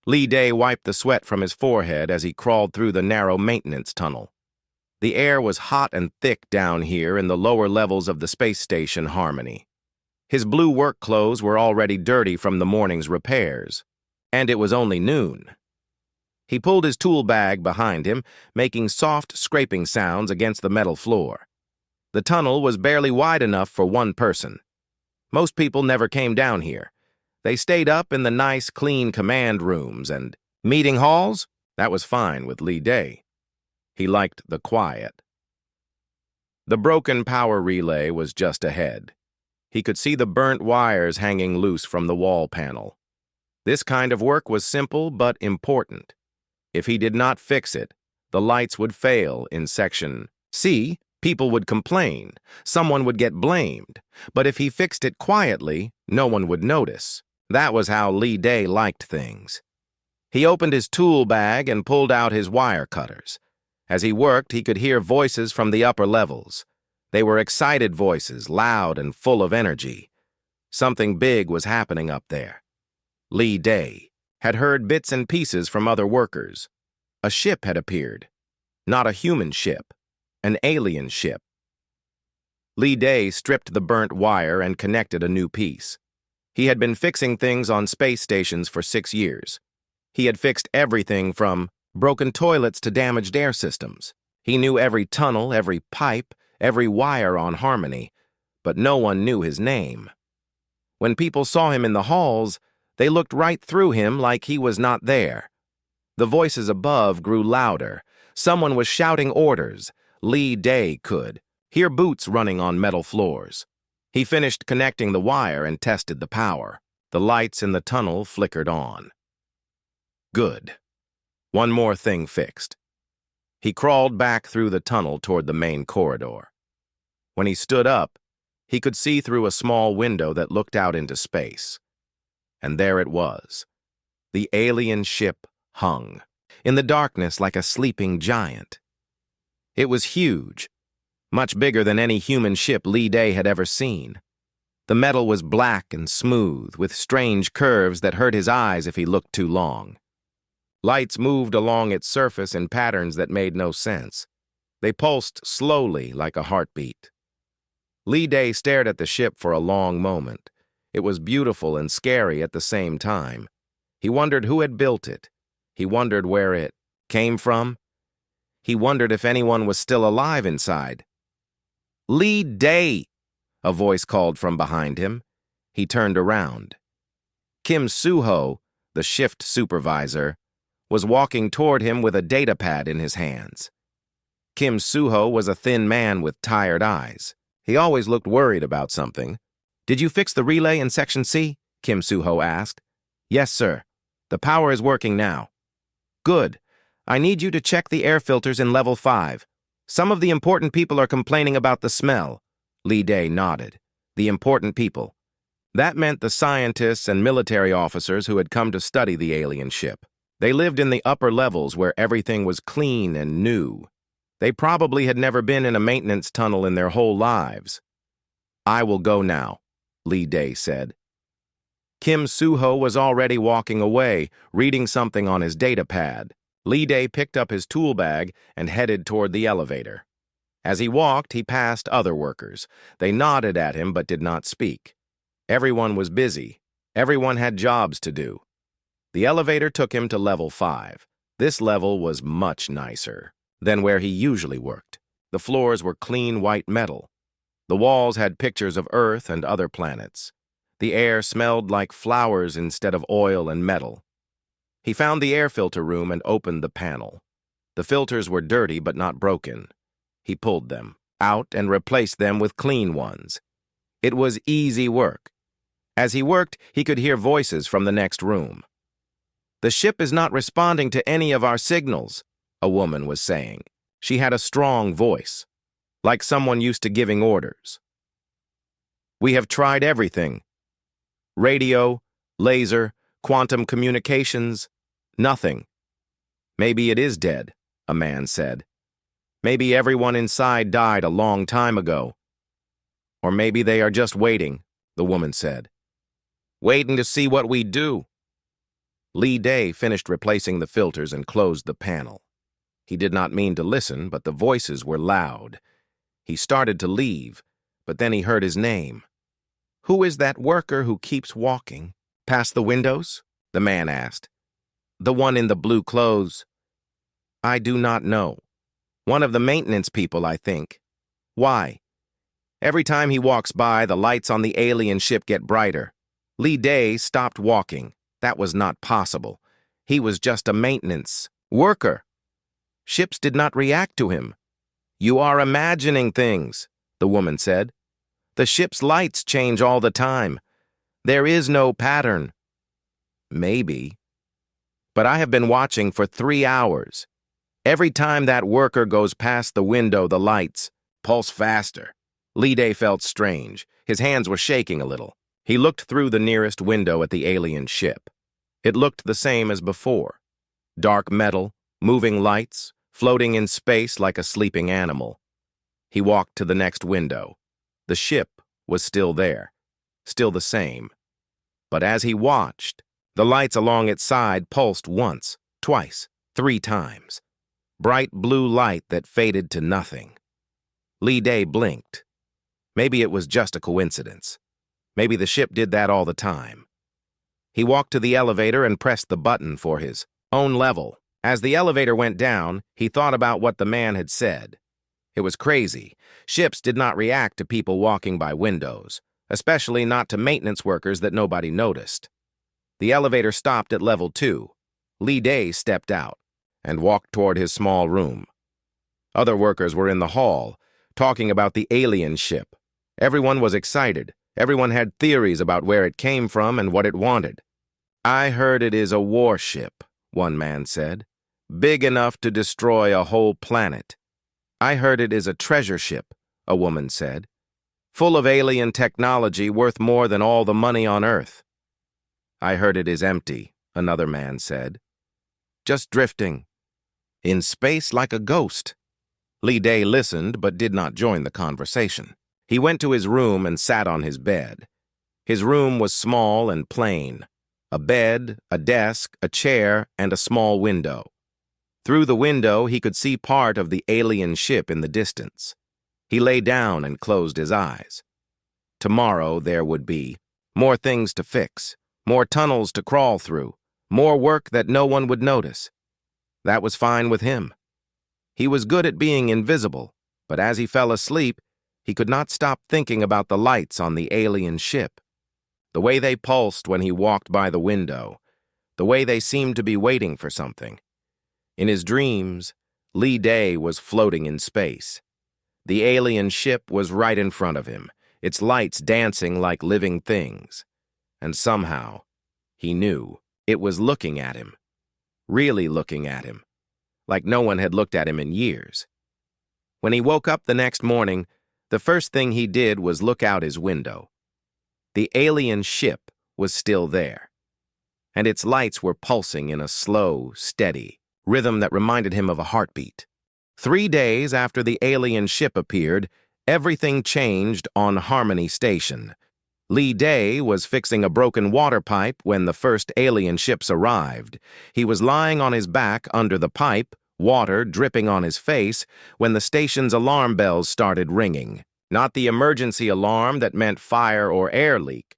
Lee Day wiped the sweat from his forehead as he crawled through the narrow maintenance tunnel. The air was hot and thick down here in the lower levels of the space station Harmony. His blue work clothes were already dirty from the morning's repairs, and it was only noon. He pulled his tool bag behind him, making soft scraping sounds against the metal floor. The tunnel was barely wide enough for one person. Most people never came down here. They stayed up in the nice, clean command rooms and meeting halls. That was fine with Lee Day. He liked the quiet. The broken power relay was just ahead. He could see the burnt wires hanging loose from the wall panel. This kind of work was simple but important. If he did not fix it, the lights would fail in Section C. People would complain, someone would get blamed, but if he fixed it quietly, no one would notice. That was how Lee Day liked things. He opened his tool bag and pulled out his wire cutters. As he worked, he could hear voices from the upper levels. They were excited voices, loud and full of energy. Something big was happening up there. Lee Day had heard bits and pieces from other workers. A ship had appeared. Not a human ship. An alien ship. Lee Day stripped the burnt wire and connected a new piece. He had been fixing things on space stations for 6 years. He had fixed everything from broken toilets to damaged air systems. He knew every tunnel, every pipe, every wire on Harmony, but no one knew his name. When people saw him in the halls, they looked right through him like he was not there. The voices above grew louder. Someone was shouting orders. Lee Day could hear boots running on metal floors. He finished connecting the wire and tested the power. The lights in the tunnel flickered on. Good. One more thing fixed. He crawled back through the tunnel toward the main corridor. When he stood up, he could see through a small window that looked out into space. And there it was. The alien ship hung in the darkness like a sleeping giant. It was huge, much bigger than any human ship Lee Day had ever seen. The metal was black and smooth, with strange curves that hurt his eyes if he looked too long. Lights moved along its surface in patterns that made no sense. They pulsed slowly like a heartbeat. Lee Day stared at the ship for a long moment. It was beautiful and scary at the same time. He wondered who had built it. He wondered where it came from. He wondered if anyone was still alive inside. "Lee Day!" a voice called from behind him. He turned around. Kim Suho, the shift supervisor, was walking toward him with a data pad in his hands. Kim Suho was a thin man with tired eyes. He always looked worried about something. "Did you fix the relay in Section C?" Kim Suho asked. "Yes, sir. The power is working now." "Good. I need you to check the air filters in Level 5. Some of the important people are complaining about the smell." Lee Day nodded. The important people. That meant the scientists and military officers who had come to study the alien ship. They lived in the upper levels where everything was clean and new. They probably had never been in a maintenance tunnel in their whole lives. "I will go now," Lee Day said. Kim Suho was already walking away, reading something on his data pad. Lee Day picked up his tool bag and headed toward the elevator. As he walked, he passed other workers. They nodded at him but did not speak. Everyone was busy. Everyone had jobs to do. The elevator took him to Level 5. This level was much nicer than where he usually worked. The floors were clean white metal. The walls had pictures of Earth and other planets. The air smelled like flowers instead of oil and metal. He found the air filter room and opened the panel. The filters were dirty but not broken. He pulled them out and replaced them with clean ones. It was easy work. As he worked, he could hear voices from the next room. "The ship is not responding to any of our signals," a woman was saying. She had a strong voice, like someone used to giving orders. "We have tried everything. Radio, laser, quantum communications, nothing." "Maybe it is dead," a man said. "Maybe everyone inside died a long time ago. Or maybe they are just waiting," the woman said. "Waiting to see what we do." Lee Day finished replacing the filters and closed the panel. He did not mean to listen, but the voices were loud. He started to leave, but then he heard his name. "Who is that worker who keeps walking? Past the windows?" the man asked. "The one in the blue clothes." "I do not know. One of the maintenance people, I think." "Why?" "Every time he walks by, the lights on the alien ship get brighter." Lee Day stopped walking. That was not possible. He was just a maintenance worker. Ships did not react to him. "You are imagining things," the woman said. "The ship's lights change all the time. There is no pattern." "Maybe. But I have been watching for 3 hours. Every time that worker goes past the window, the lights pulse faster." Lee Day felt strange. His hands were shaking a little. He looked through the nearest window at the alien ship. It looked the same as before. Dark metal, moving lights, floating in space like a sleeping animal. He walked to the next window. The ship was still there, still the same. But as he watched, the lights along its side pulsed once, twice, 3 times. Bright blue light that faded to nothing. Lee Day blinked. Maybe it was just a coincidence. Maybe the ship did that all the time. He walked to the elevator and pressed the button for his own level. As the elevator went down, he thought about what the man had said. It was crazy. Ships did not react to people walking by windows, especially not to maintenance workers that nobody noticed. The elevator stopped at level 2. Lee Day stepped out and walked toward his small room. Other workers were in the hall, talking about the alien ship. Everyone was excited. Everyone had theories about where it came from and what it wanted. "I heard it is a warship," one man said. "Big enough to destroy a whole planet." "I heard it is a treasure ship," a woman said. "Full of alien technology worth more than all the money on Earth." "I heard it is empty," another man said. "Just drifting in space like a ghost." Lee Day listened but did not join the conversation. He went to his room and sat on his bed. His room was small and plain. A bed, a desk, a chair, and a small window. Through the window, he could see part of the alien ship in the distance. He lay down and closed his eyes. Tomorrow there would be more things to fix, more tunnels to crawl through, more work that no one would notice. That was fine with him. He was good at being invisible, but as he fell asleep, he could not stop thinking about the lights on the alien ship. The way they pulsed when he walked by the window. The way they seemed to be waiting for something. In his dreams, Lee Day was floating in space. The alien ship was right in front of him, its lights dancing like living things. And somehow, he knew it was looking at him. Really looking at him. Like no one had looked at him in years. When he woke up the next morning, the first thing he did was look out his window. The alien ship was still there, and its lights were pulsing in a slow, steady rhythm that reminded him of a heartbeat. 3 days after the alien ship appeared, everything changed on Harmony Station. Lee Day was fixing a broken water pipe when the first alien ships arrived. He was lying on his back under the pipe, water dripping on his face, when the station's alarm bells started ringing. Not the emergency alarm that meant fire or air leak.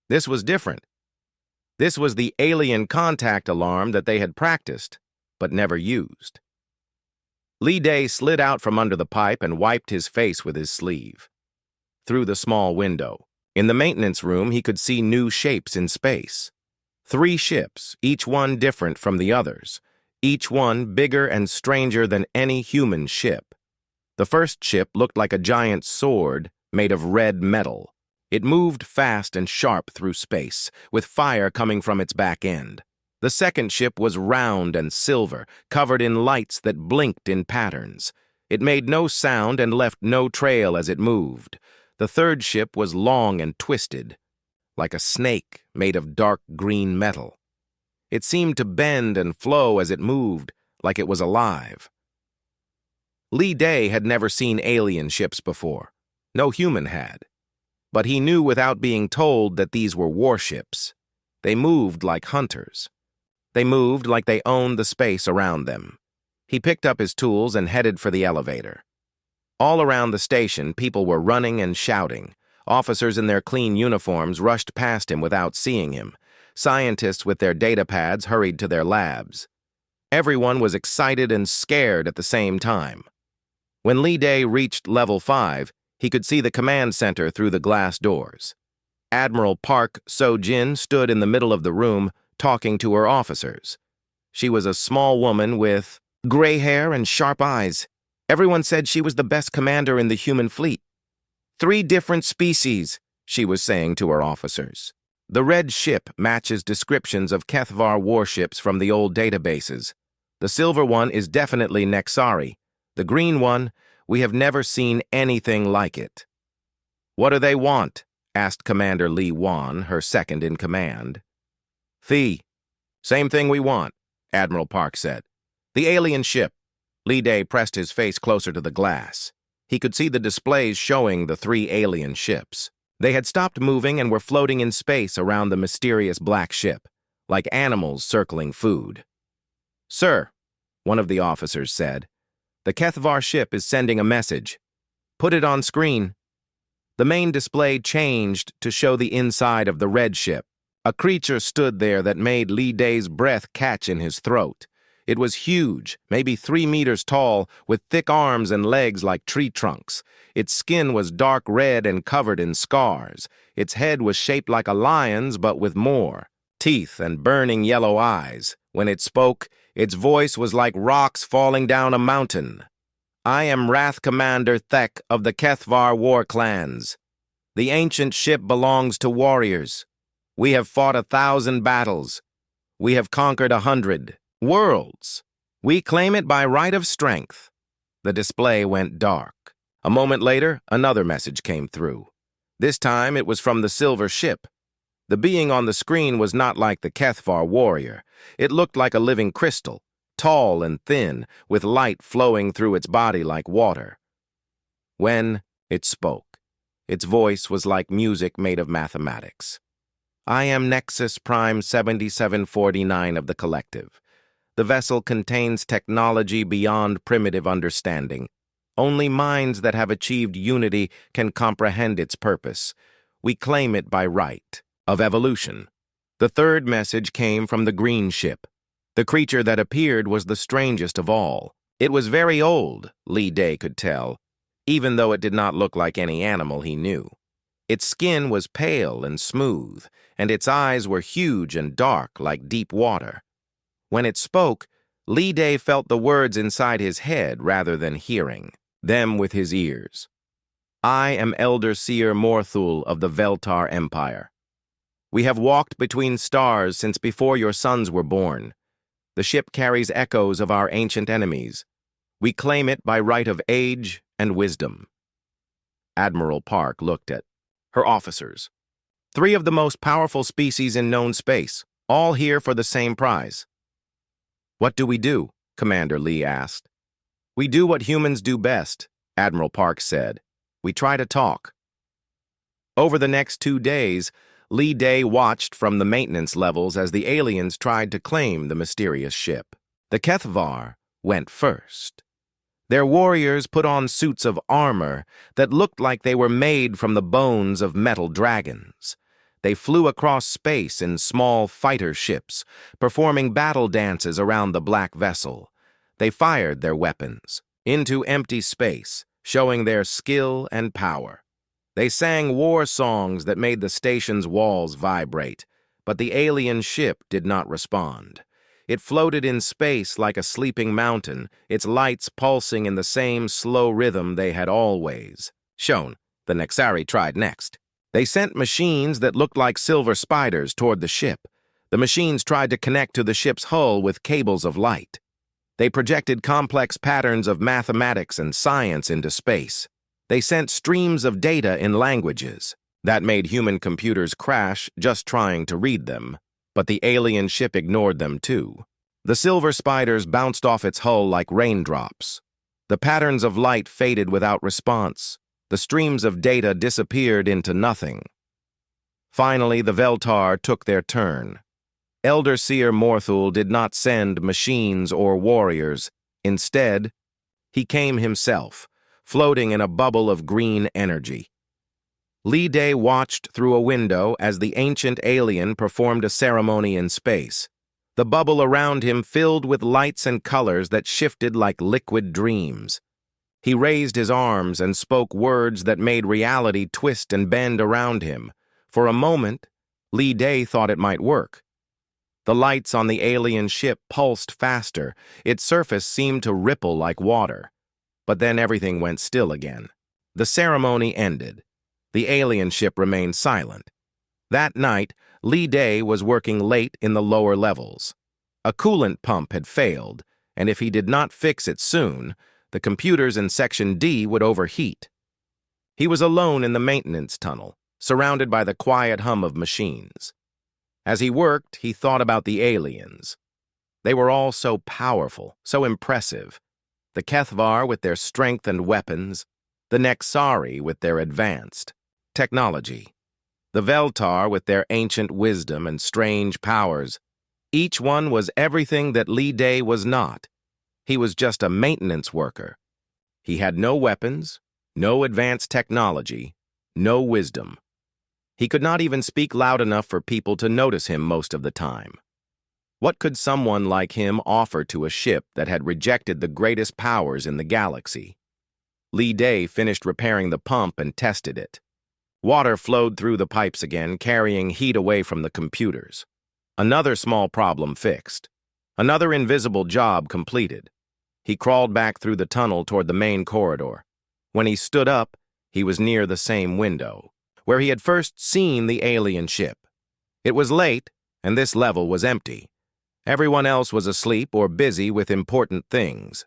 This was different. This was the alien contact alarm that they had practiced, but never used. Lee Day slid out from under the pipe and wiped his face with his sleeve. Through the small window, in the maintenance room, he could see new shapes in space. 3 ships, each one different from the others. Each one bigger and stranger than any human ship. The first ship looked like a giant sword made of red metal. It moved fast and sharp through space, with fire coming from its back end. The second ship was round and silver, covered in lights that blinked in patterns. It made no sound and left no trail as it moved. The third ship was long and twisted, like a snake made of dark green metal. It seemed to bend and flow as it moved, like it was alive. Lee Day had never seen alien ships before. No human had. But he knew without being told that these were warships. They moved like hunters. They moved like they owned the space around them. He picked up his tools and headed for the elevator. All around the station, people were running and shouting. Officers in their clean uniforms rushed past him without seeing him. Scientists with their data pads hurried to their labs. Everyone was excited and scared at the same time. When Li Day reached level 5, he could see the command center through the glass doors. Admiral Park So-jin stood in the middle of the room, talking to her officers. She was a small woman with gray hair and sharp eyes. Everyone said she was the best commander in the human fleet. 3 different species, she was saying to her officers. The red ship matches descriptions of Kethvar warships from the old databases. The silver one is definitely Nexari. The green one, we have never seen anything like it. What do they want? Asked Commander Lee Wan, her second in command. Fee. Same thing we want, Admiral Park said. The alien ship. Li Day pressed his face closer to the glass. He could see the displays showing the 3 alien ships. They had stopped moving and were floating in space around the mysterious black ship, like animals circling food. Sir, one of the officers said, the Kethvar ship is sending a message. Put it on screen. The main display changed to show the inside of the red ship. A creature stood there that made Li Day's breath catch in his throat. It was huge, maybe 3 meters tall, with thick arms and legs like tree trunks. Its skin was dark red and covered in scars. Its head was shaped like a lion's, but with more teeth and burning yellow eyes. When it spoke, its voice was like rocks falling down a mountain. I am Wrath Commander Thek of the Kethvar war clans. The ancient ship belongs to warriors. We have fought 1,000 battles. We have conquered 100 worlds. We claim it by right of strength. The display went dark. A moment later, another message came through. This time, it was from the silver ship. The being on the screen was not like the Kethvar warrior. It looked like a living crystal, tall and thin, with light flowing through its body like water. When it spoke, its voice was like music made of mathematics. I am Nexus Prime 7749 of the Collective. The vessel contains technology beyond primitive understanding. Only minds that have achieved unity can comprehend its purpose. We claim it by right of evolution. The third message came from the green ship. The creature that appeared was the strangest of all. It was very old, Li Day could tell, even though it did not look like any animal he knew. Its skin was pale and smooth, and its eyes were huge and dark like deep water. When it spoke, Li Day felt the words inside his head rather than hearing them with his ears. I am Elder Seer Morthul of the Veltar Empire. We have walked between stars since before your sons were born. The ship carries echoes of our ancient enemies. We claim it by right of age and wisdom. Admiral Park looked at her officers. 3 of the most powerful species in known space, all here for the same prize. What do we do? Commander Lee asked. We do what humans do best, Admiral Park said. We try to talk. Over the next 2 days, Li Day watched from the maintenance levels as the aliens tried to claim the mysterious ship. The Kethvar went first. Their warriors put on suits of armor that looked like they were made from the bones of metal dragons. They flew across space in small fighter ships, performing battle dances around the black vessel. They fired their weapons into empty space, showing their skill and power. They sang war songs that made the station's walls vibrate, but the alien ship did not respond. It floated in space like a sleeping mountain, its lights pulsing in the same slow rhythm they had always shown. The Nexari tried next. They sent machines that looked like silver spiders toward the ship. The machines tried to connect to the ship's hull with cables of light. They projected complex patterns of mathematics and science into space. They sent streams of data in languages that made human computers crash just trying to read them. But the alien ship ignored them too. The silver spiders bounced off its hull like raindrops. The patterns of light faded without response. The streams of data disappeared into nothing. Finally, the Veltar took their turn. Elder Seer Morthul did not send machines or warriors. Instead, he came himself, floating in a bubble of green energy. Li Day watched through a window as the ancient alien performed a ceremony in space. The bubble around him filled with lights and colors that shifted like liquid dreams. He raised his arms and spoke words that made reality twist and bend around him. For a moment, Li Day thought it might work. The lights on the alien ship pulsed faster. Its surface seemed to ripple like water. But then everything went still again. The ceremony ended. The alien ship remained silent. That night, Li Day was working late in the lower levels. A coolant pump had failed, and if he did not fix it soon, the computers in Section D would overheat. He was alone in the maintenance tunnel, surrounded by the quiet hum of machines. As he worked, he thought about the aliens. They were all so powerful, so impressive. The Kethvar with their strength and weapons, the Nexari with their advanced technology, the Veltar with their ancient wisdom and strange powers. Each one was everything that Li Day was not. He was just a maintenance worker. He had no weapons, no advanced technology, no wisdom. He could not even speak loud enough for people to notice him most of the time. What could someone like him offer to a ship that had rejected the greatest powers in the galaxy? Li Day finished repairing the pump and tested it. Water flowed through the pipes again, carrying heat away from the computers. Another small problem fixed. Another invisible job completed. He crawled back through the tunnel toward the main corridor. When he stood up, he was near the same window, where he had first seen the alien ship. It was late, and this level was empty. Everyone else was asleep or busy with important things.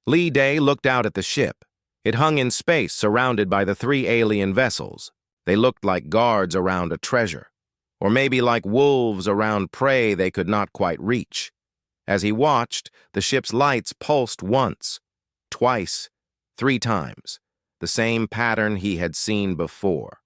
Li Day looked out at the ship. It hung in space, surrounded by the 3 alien vessels. They looked like guards around a treasure, or maybe like wolves around prey they could not quite reach. As he watched, the ship's lights pulsed once, twice, 3 times, the same pattern he had seen before.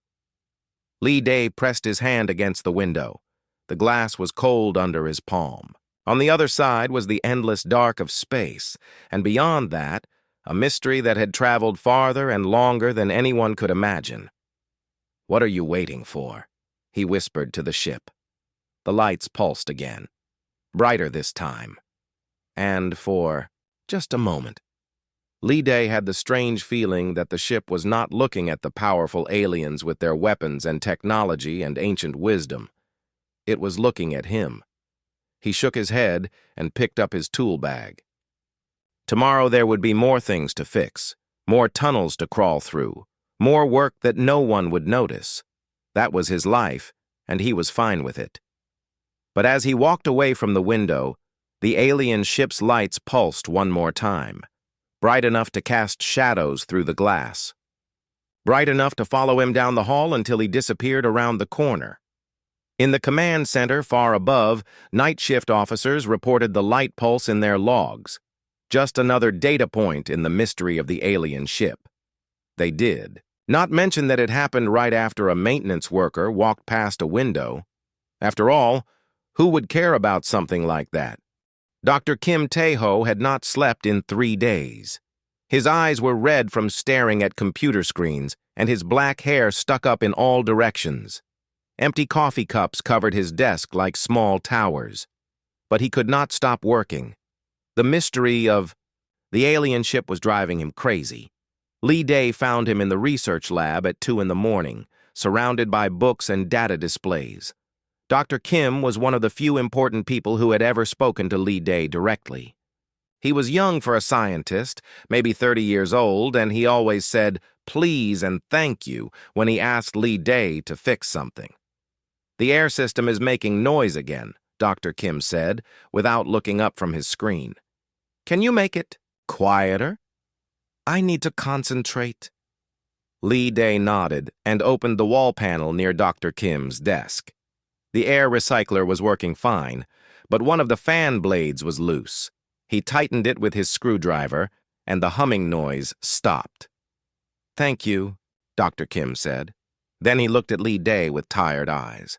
Li Day pressed his hand against the window. The glass was cold under his palm. On the other side was the endless dark of space, and beyond that, a mystery that had traveled farther and longer than anyone could imagine. "What are you waiting for?" he whispered to the ship. The lights pulsed again, brighter this time. And for just a moment, Li Day had the strange feeling that the ship was not looking at the powerful aliens with their weapons and technology and ancient wisdom. It was looking at him. He shook his head and picked up his tool bag. Tomorrow there would be more things to fix, more tunnels to crawl through, more work that no one would notice. That was his life, and he was fine with it. But as he walked away from the window, the alien ship's lights pulsed one more time, bright enough to cast shadows through the glass, bright enough to follow him down the hall until he disappeared around the corner. In the command center far above, night shift officers reported the light pulse in their logs. Just another data point in the mystery of the alien ship. They did not mention that it happened right after a maintenance worker walked past a window. After all, who would care about something like that? Dr. Kim Tae-ho had not slept in 3 days. His eyes were red from staring at computer screens, and his black hair stuck up in all directions. Empty coffee cups covered his desk like small towers. But he could not stop working. The mystery of the alien ship was driving him crazy. Li Day found him in the research lab at 2 in the morning, surrounded by books and data displays. Dr. Kim was one of the few important people who had ever spoken to Li Day directly. He was young for a scientist, maybe 30 years old, and he always said please and thank you when he asked Li Day to fix something. "The air system is making noise again," Dr. Kim said, without looking up from his screen. "Can you make it quieter? I need to concentrate." Li Day nodded and opened the wall panel near Dr. Kim's desk. The air recycler was working fine, but one of the fan blades was loose. He tightened it with his screwdriver, and the humming noise stopped. "Thank you," Dr. Kim said. Then he looked at Li Day with tired eyes.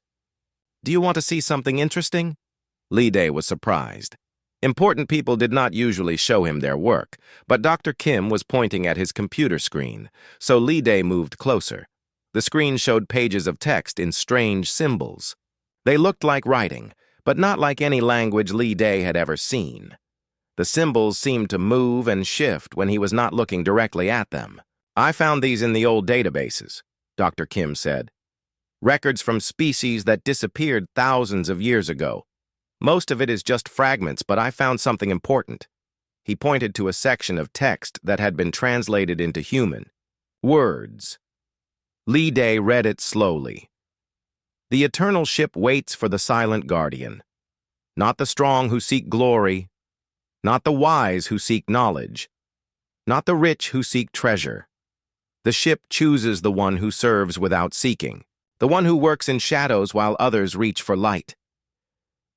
Do you want to see something interesting? Lee Day was surprised. Important people did not usually show him their work, but Dr. Kim was pointing at his computer screen, so Lee Day moved closer. The screen showed pages of text in strange symbols. They looked like writing, but not like any language Lee Day had ever seen. The symbols seemed to move and shift when he was not looking directly at them. I found these in the old databases, Dr. Kim said. Records from species that disappeared thousands of years ago. Most of it is just fragments, but I found something important. He pointed to a section of text that had been translated into human. Words. Lee Day read it slowly. The eternal ship waits for the silent guardian. Not the strong who seek glory. Not the wise who seek knowledge. Not the rich who seek treasure. The ship chooses the one who serves without seeking. The one who works in shadows while others reach for light.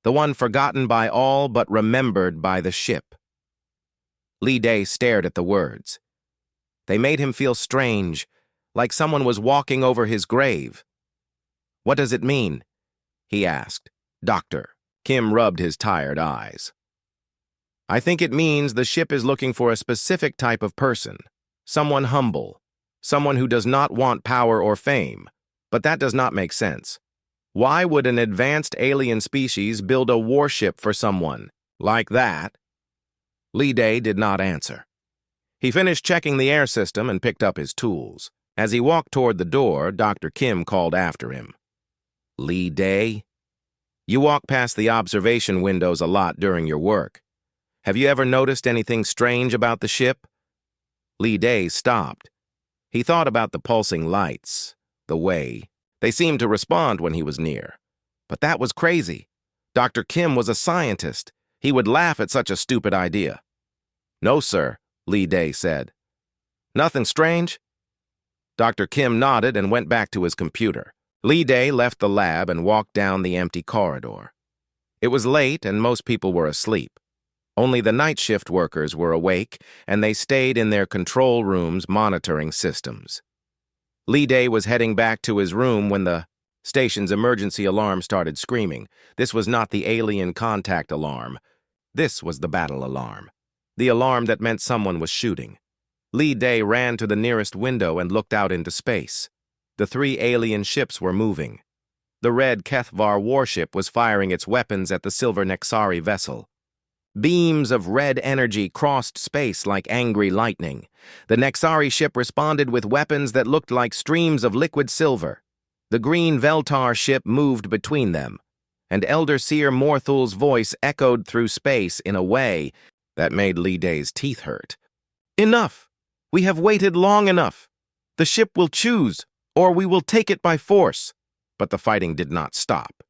The one forgotten by all but remembered by the ship. Lee Day stared at the words. They made him feel strange, like someone was walking over his grave. What does it mean? He asked. Doctor. Kim rubbed his tired eyes. I think it means the ship is looking for a specific type of person. Someone humble. Someone who does not want power or fame. But that does not make sense. Why would an advanced alien species build a warship for someone like that? Lee Day did not answer. He finished checking the air system and picked up his tools. As he walked toward the door, Dr. Kim called after him. Lee Day? You walk past the observation windows a lot during your work. Have you ever noticed anything strange about the ship? Lee Day stopped. He thought about the pulsing lights, the way they seemed to respond when he was near. But that was crazy. Dr. Kim was a scientist. He would laugh at such a stupid idea. No, sir, Lee Day said. Nothing strange? Dr. Kim nodded and went back to his computer. Lee Day left the lab and walked down the empty corridor. It was late and most people were asleep. Only the night shift workers were awake, and they stayed in their control rooms monitoring systems. Lee Day was heading back to his room when the station's emergency alarm started screaming. This was not the alien contact alarm. This was the battle alarm. The alarm that meant someone was shooting. Lee Day ran to the nearest window and looked out into space. The 3 alien ships were moving. The red HFY warship was firing its weapons at the silver Nexari vessel. Beams of red energy crossed space like angry lightning. The Nexari ship responded with weapons that looked like streams of liquid silver. The green Veltar ship moved between them, and Elder Seer Morthul's voice echoed through space in a way that made Lee Day's teeth hurt. Enough! We have waited long enough. The ship will choose, or we will take it by force. But the fighting did not stop.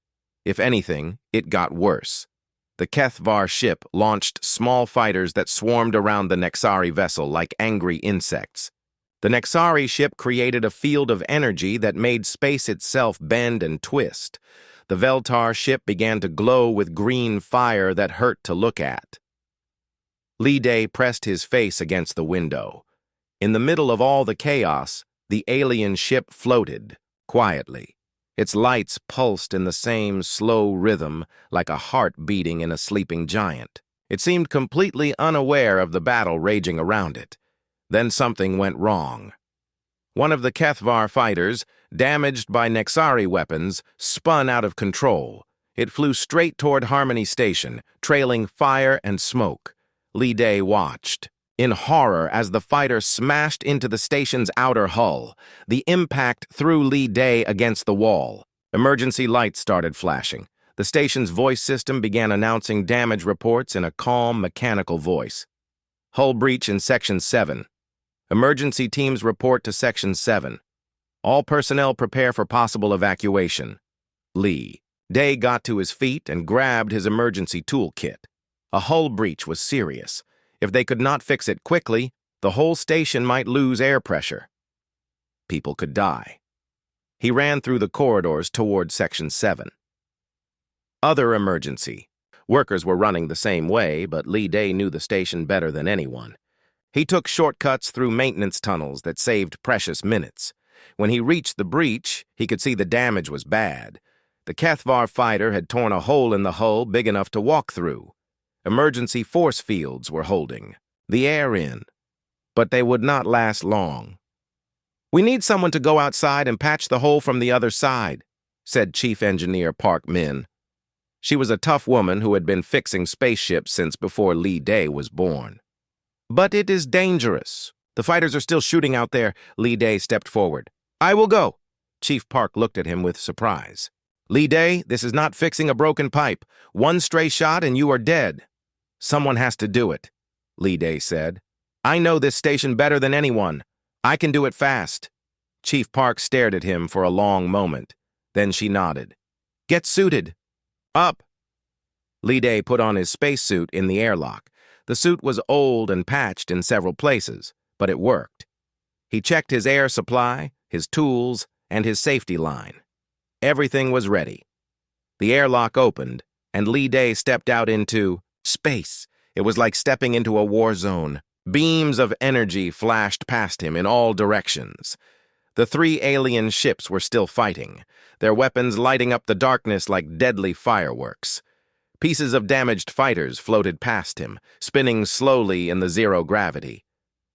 If anything, it got worse. The HFY ship launched small fighters that swarmed around the Nexari vessel like angry insects. The Nexari ship created a field of energy that made space itself bend and twist. The Veltar ship began to glow with green fire that hurt to look at. Lee Day pressed his face against the window. In the middle of all the chaos, the alien ship floated, quietly. Its lights pulsed in the same slow rhythm, like a heart beating in a sleeping giant. It seemed completely unaware of the battle raging around it. Then something went wrong. One of the HFY fighters, damaged by Nexari weapons, spun out of control. It flew straight toward Harmony Station, trailing fire and smoke. Lee Day watched in horror as the fighter smashed into the station's outer hull. The impact threw Lee Day against the wall. Emergency lights started flashing. The station's voice system began announcing damage reports in a calm, mechanical voice. Hull breach in Section 7. Emergency teams report to Section 7. All personnel prepare for possible evacuation. Lee Day got to his feet and grabbed his emergency toolkit. A hull breach was serious. If they could not fix it quickly, the whole station might lose air pressure. People could die. He ran through the corridors toward Section 7. Other emergency. Workers were running the same way, but Lee Day knew the station better than anyone. He took shortcuts through maintenance tunnels that saved precious minutes. When he reached the breach, he could see the damage was bad. The HFY fighter had torn a hole in the hull big enough to walk through. Emergency force fields were holding the air in, but they would not last long. "We need someone to go outside and patch the hole from the other side," said Chief Engineer Park Min. She was a tough woman who had been fixing spaceships since before Lee Day was born. "But it is dangerous. The fighters are still shooting out there." Lee Day stepped forward. "I will go." Chief Park looked at him with surprise. "Lee Day, this is not fixing a broken pipe. One stray shot and you are dead." "Someone has to do it," Lee Day said. "I know this station better than anyone. I can do it fast." Chief Park stared at him for a long moment. Then she nodded. "Get suited. Up." Lee Day put on his spacesuit in the airlock. The suit was old and patched in several places, but it worked. He checked his air supply, his tools, and his safety line. Everything was ready. The airlock opened, and Lee Day stepped out into space. It was like stepping into a war zone. Beams of energy flashed past him in all directions. The 3 alien ships were still fighting, their weapons lighting up the darkness like deadly fireworks. Pieces of damaged fighters floated past him, spinning slowly in the zero gravity.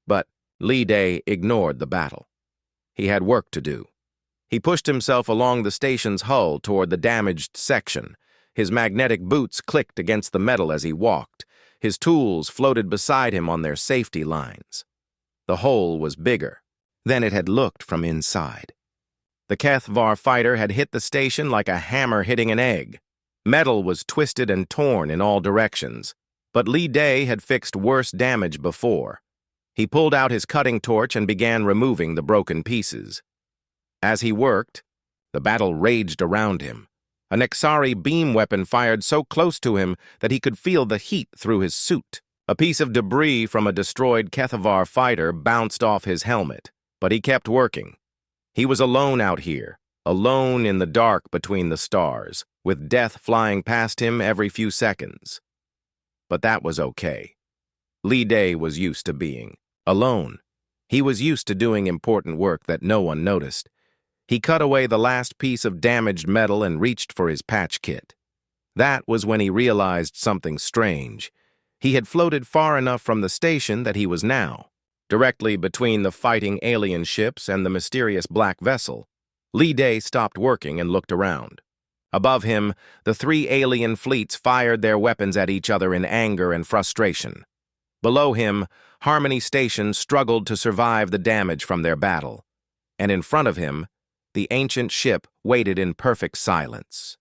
But Lee Day ignored the battle. He had work to do. He pushed himself along the station's hull toward the damaged section. His magnetic boots clicked against the metal as he walked. His tools floated beside him on their safety lines. The hole was bigger than it had looked from inside. The HFY fighter had hit the station like a hammer hitting an egg. Metal was twisted and torn in all directions, but Lee Day had fixed worse damage before. He pulled out his cutting torch and began removing the broken pieces. As he worked, the battle raged around him. A Nexari beam weapon fired so close to him that he could feel the heat through his suit. A piece of debris from a destroyed HFY fighter bounced off his helmet, but he kept working. He was alone out here, alone in the dark between the stars, with death flying past him every few seconds. But that was okay. Lee Day was used to being alone. He was used to doing important work that no one noticed. He cut away the last piece of damaged metal and reached for his patch kit. That was when he realized something strange. He had floated far enough from the station that he was now directly between the fighting alien ships and the mysterious black vessel. Lee Day stopped working and looked around. Above him, the 3 alien fleets fired their weapons at each other in anger and frustration. Below him, Harmony Station struggled to survive the damage from their battle. And in front of him, the ancient ship waited in perfect silence.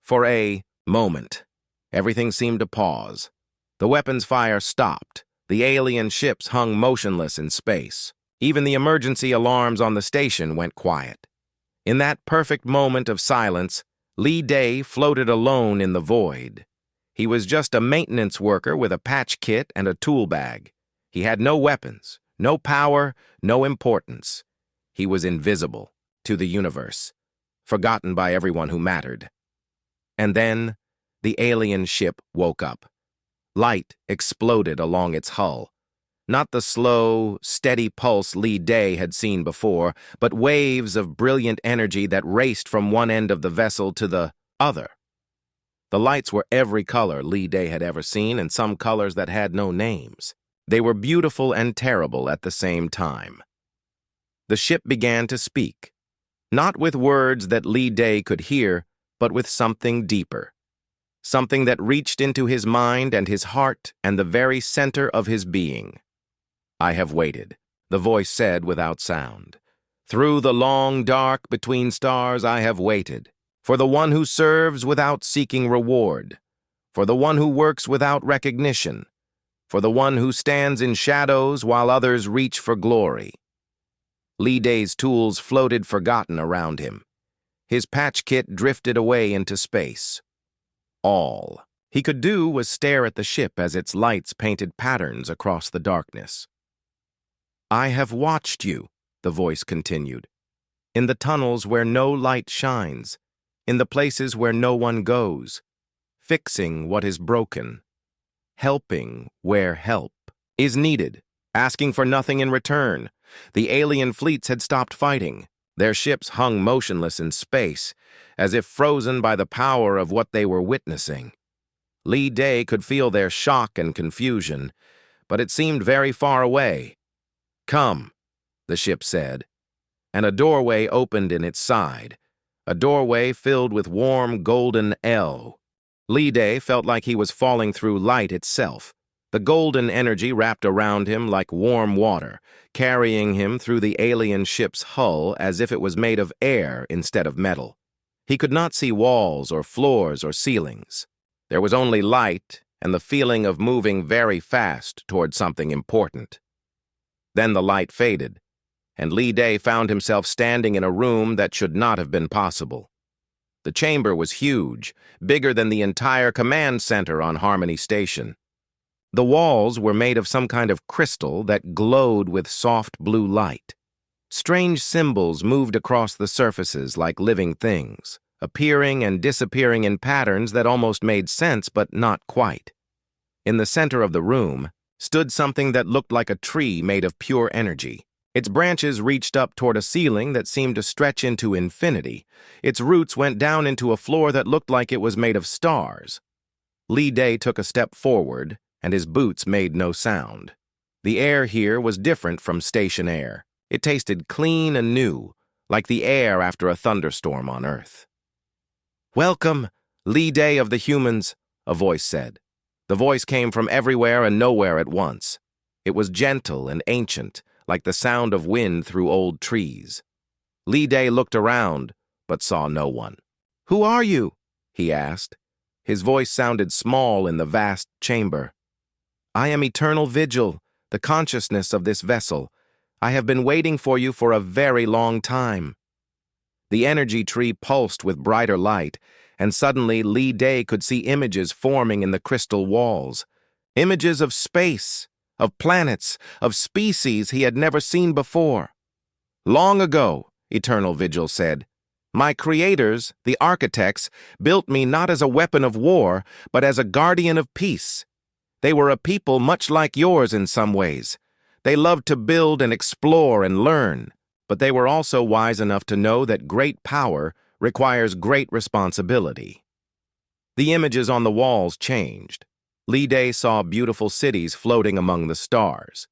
For a moment, everything seemed to pause. The weapons fire stopped. The alien ships hung motionless in space. Even the emergency alarms on the station went quiet. In that perfect moment of silence, Lee Day floated alone in the void. He was just a maintenance worker with a patch kit and a tool bag. He had no weapons, no power, no importance. He was invisible to the universe, forgotten by everyone who mattered. And then, the alien ship woke up. Light exploded along its hull. Not the slow, steady pulse Lee Day had seen before, but waves of brilliant energy that raced from one end of the vessel to the other. The lights were every color Lee Day had ever seen, and some colors that had no names. They were beautiful and terrible at the same time. The ship began to speak, not with words that Lee Day could hear, but with something deeper. Something that reached into his mind and his heart and the very center of his being. "I have waited," the voice said without sound. "Through the long dark between stars I have waited, for the one who serves without seeking reward, for the one who works without recognition, for the one who stands in shadows while others reach for glory." Lee Day's tools floated forgotten around him. His patch kit drifted away into space. All he could do was stare at the ship as its lights painted patterns across the darkness. "I have watched you," the voice continued, "in the tunnels where no light shines, in the places where no one goes, fixing what is broken, helping where help is needed, asking for nothing in return. The alien fleets had stopped fighting. Their ships hung motionless in space, as if frozen by the power of what they were witnessing. Li Day could feel their shock and confusion, but it seemed very far away. "Come," the ship said, and a doorway opened in its side, a doorway filled with warm golden L. Li Day felt like he was falling through light itself. The golden energy wrapped around him like warm water, carrying him through the alien ship's hull as if it was made of air instead of metal. He could not see walls or floors or ceilings. There was only light and the feeling of moving very fast toward something important. Then the light faded, and Li Day found himself standing in a room that should not have been possible. The chamber was huge, bigger than the entire command center on Harmony Station. The walls were made of some kind of crystal that glowed with soft blue light. Strange symbols moved across the surfaces like living things, appearing and disappearing in patterns that almost made sense but not quite. In the center of the room stood something that looked like a tree made of pure energy. Its branches reached up toward a ceiling that seemed to stretch into infinity. Its roots went down into a floor that looked like it was made of stars. Li Day took a step forward, and his boots made no sound. The air here was different from station air. It tasted clean and new, like the air after a thunderstorm on Earth. "Welcome, Li Day of the humans," a voice said. The voice came from everywhere and nowhere at once. It was gentle and ancient, like the sound of wind through old trees. Li Day looked around, but saw no one. "Who are you?" he asked. His voice sounded small in the vast chamber. "I am Eternal Vigil, the consciousness of this vessel. I have been waiting for you for a very long time." The energy tree pulsed with brighter light, and suddenly Li Day could see images forming in the crystal walls. Images of space, of planets, of species he had never seen before. "Long ago," Eternal Vigil said, "my creators, the architects, built me not as a weapon of war, but as a guardian of peace. They were a people much like yours in some ways. They loved to build and explore and learn, but they were also wise enough to know that great power requires great responsibility." The images on the walls changed. Li Day saw beautiful cities floating among the stars.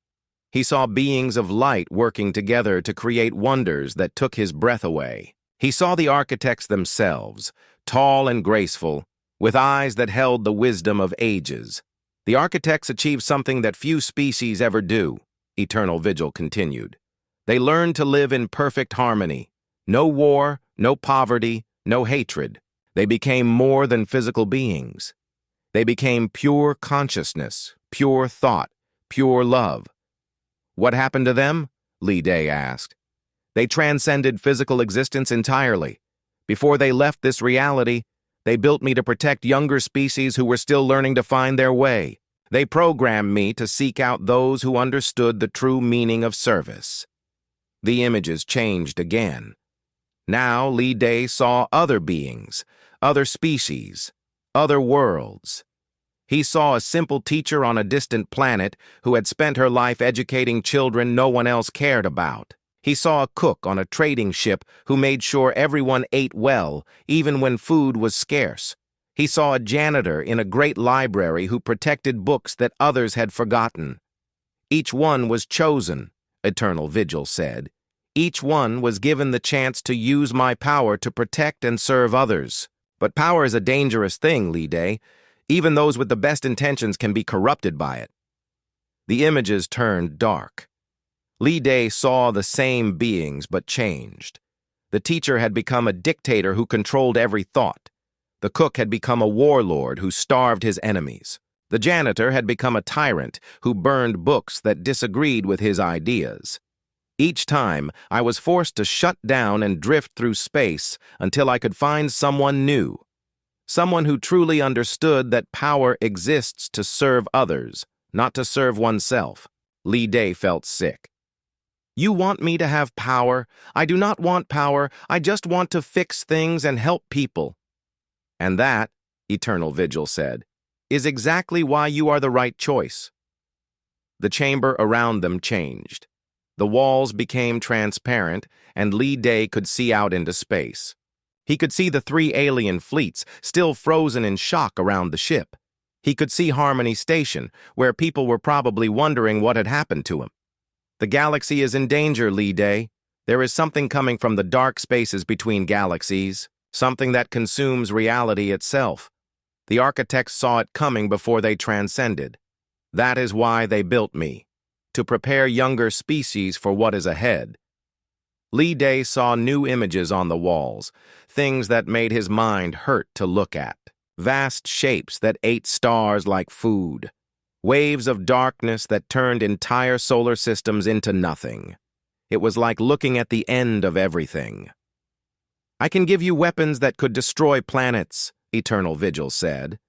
He saw beings of light working together to create wonders that took his breath away. He saw the architects themselves, tall and graceful, with eyes that held the wisdom of ages. The architects achieved something that few species ever do, Eternal Vigil continued. They learned to live in perfect harmony. No war, no poverty, no hatred. They became more than physical beings. They became pure consciousness, pure thought, pure love. "What happened to them?" Li Day asked. "They transcended physical existence entirely. Before they left this reality, they built me to protect younger species who were still learning to find their way. They programmed me to seek out those who understood the true meaning of service." The images changed again. Now Li Day saw other beings, other species, other worlds. He saw a simple teacher on a distant planet who had spent her life educating children no one else cared about. He saw a cook on a trading ship who made sure everyone ate well, even when food was scarce. He saw a janitor in a great library who protected books that others had forgotten. Each one was chosen, Eternal Vigil said. Each one was given the chance to use my power to protect and serve others. But power is a dangerous thing, Li Day. Even those with the best intentions can be corrupted by it. The images turned dark. Li Day saw the same beings but changed. The teacher had become a dictator who controlled every thought. The cook had become a warlord who starved his enemies. The janitor had become a tyrant who burned books that disagreed with his ideas. Each time, I was forced to shut down and drift through space until I could find someone new. Someone who truly understood that power exists to serve others, not to serve oneself. Li Day felt sick. "You want me to have power? I do not want power. I just want to fix things and help people." "And that," Eternal Vigil said, "is exactly why you are the right choice." The chamber around them changed. The walls became transparent, and Lee Day could see out into space. He could see the 3 alien fleets still frozen in shock around the ship. He could see Harmony Station, where people were probably wondering what had happened to him. The galaxy is in danger, Lee Day. There is something coming from the dark spaces between galaxies, something that consumes reality itself. The architects saw it coming before they transcended. That is why they built me, to prepare younger species for what is ahead. Lee Day saw new images on the walls, things that made his mind hurt to look at. Vast shapes that ate stars like food. Waves of darkness that turned entire solar systems into nothing. It was like looking at the end of everything. I can give you weapons that could destroy planets, Eternal Vigil said.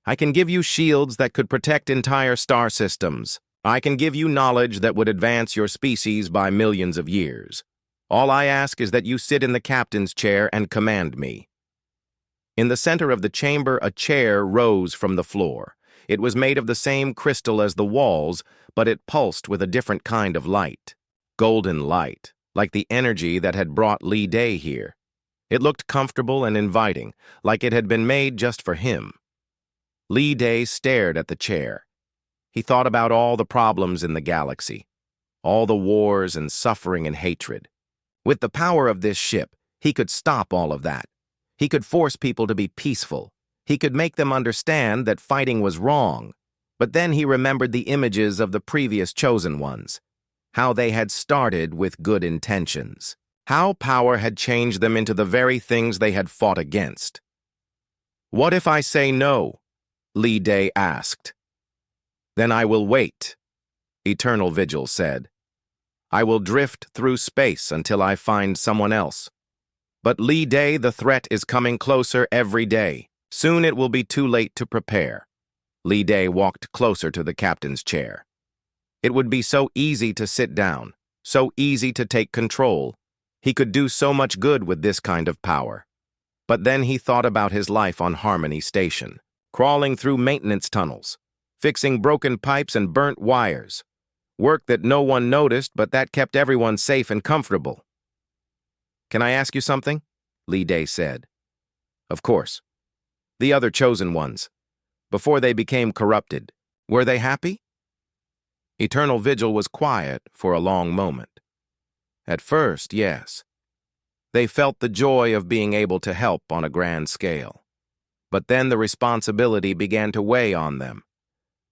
I can give you shields that could protect entire star systems. I can give you knowledge that would advance your species by millions of years. All I ask is that you sit in the captain's chair and command me. In the center of the chamber, a chair rose from the floor. It was made of the same crystal as the walls, but it pulsed with a different kind of light. Golden light, like the energy that had brought Lee Day here. It looked comfortable and inviting, like it had been made just for him. Lee Day stared at the chair. He thought about all the problems in the galaxy, all the wars and suffering and hatred. With the power of this ship, he could stop all of that. He could force people to be peaceful. He could make them understand that fighting was wrong. But then he remembered the images of the previous chosen ones, how they had started with good intentions, how power had changed them into the very things they had fought against. What if I say no? Lee Day asked. Then I will wait, Eternal Vigil said. I will drift through space until I find someone else. But Lee Day, the threat is coming closer every day. Soon it will be too late to prepare. Lee Day walked closer to the captain's chair. It would be so easy to sit down, so easy to take control. He could do so much good with this kind of power. But then he thought about his life on Harmony Station, crawling through maintenance tunnels, fixing broken pipes and burnt wires. Work that no one noticed, but that kept everyone safe and comfortable. Can I ask you something? Lee Day said. Of course. The other chosen ones, before they became corrupted, were they happy? Eternal Vigil was quiet for a long moment. At first, yes. They felt the joy of being able to help on a grand scale. But then the responsibility began to weigh on them.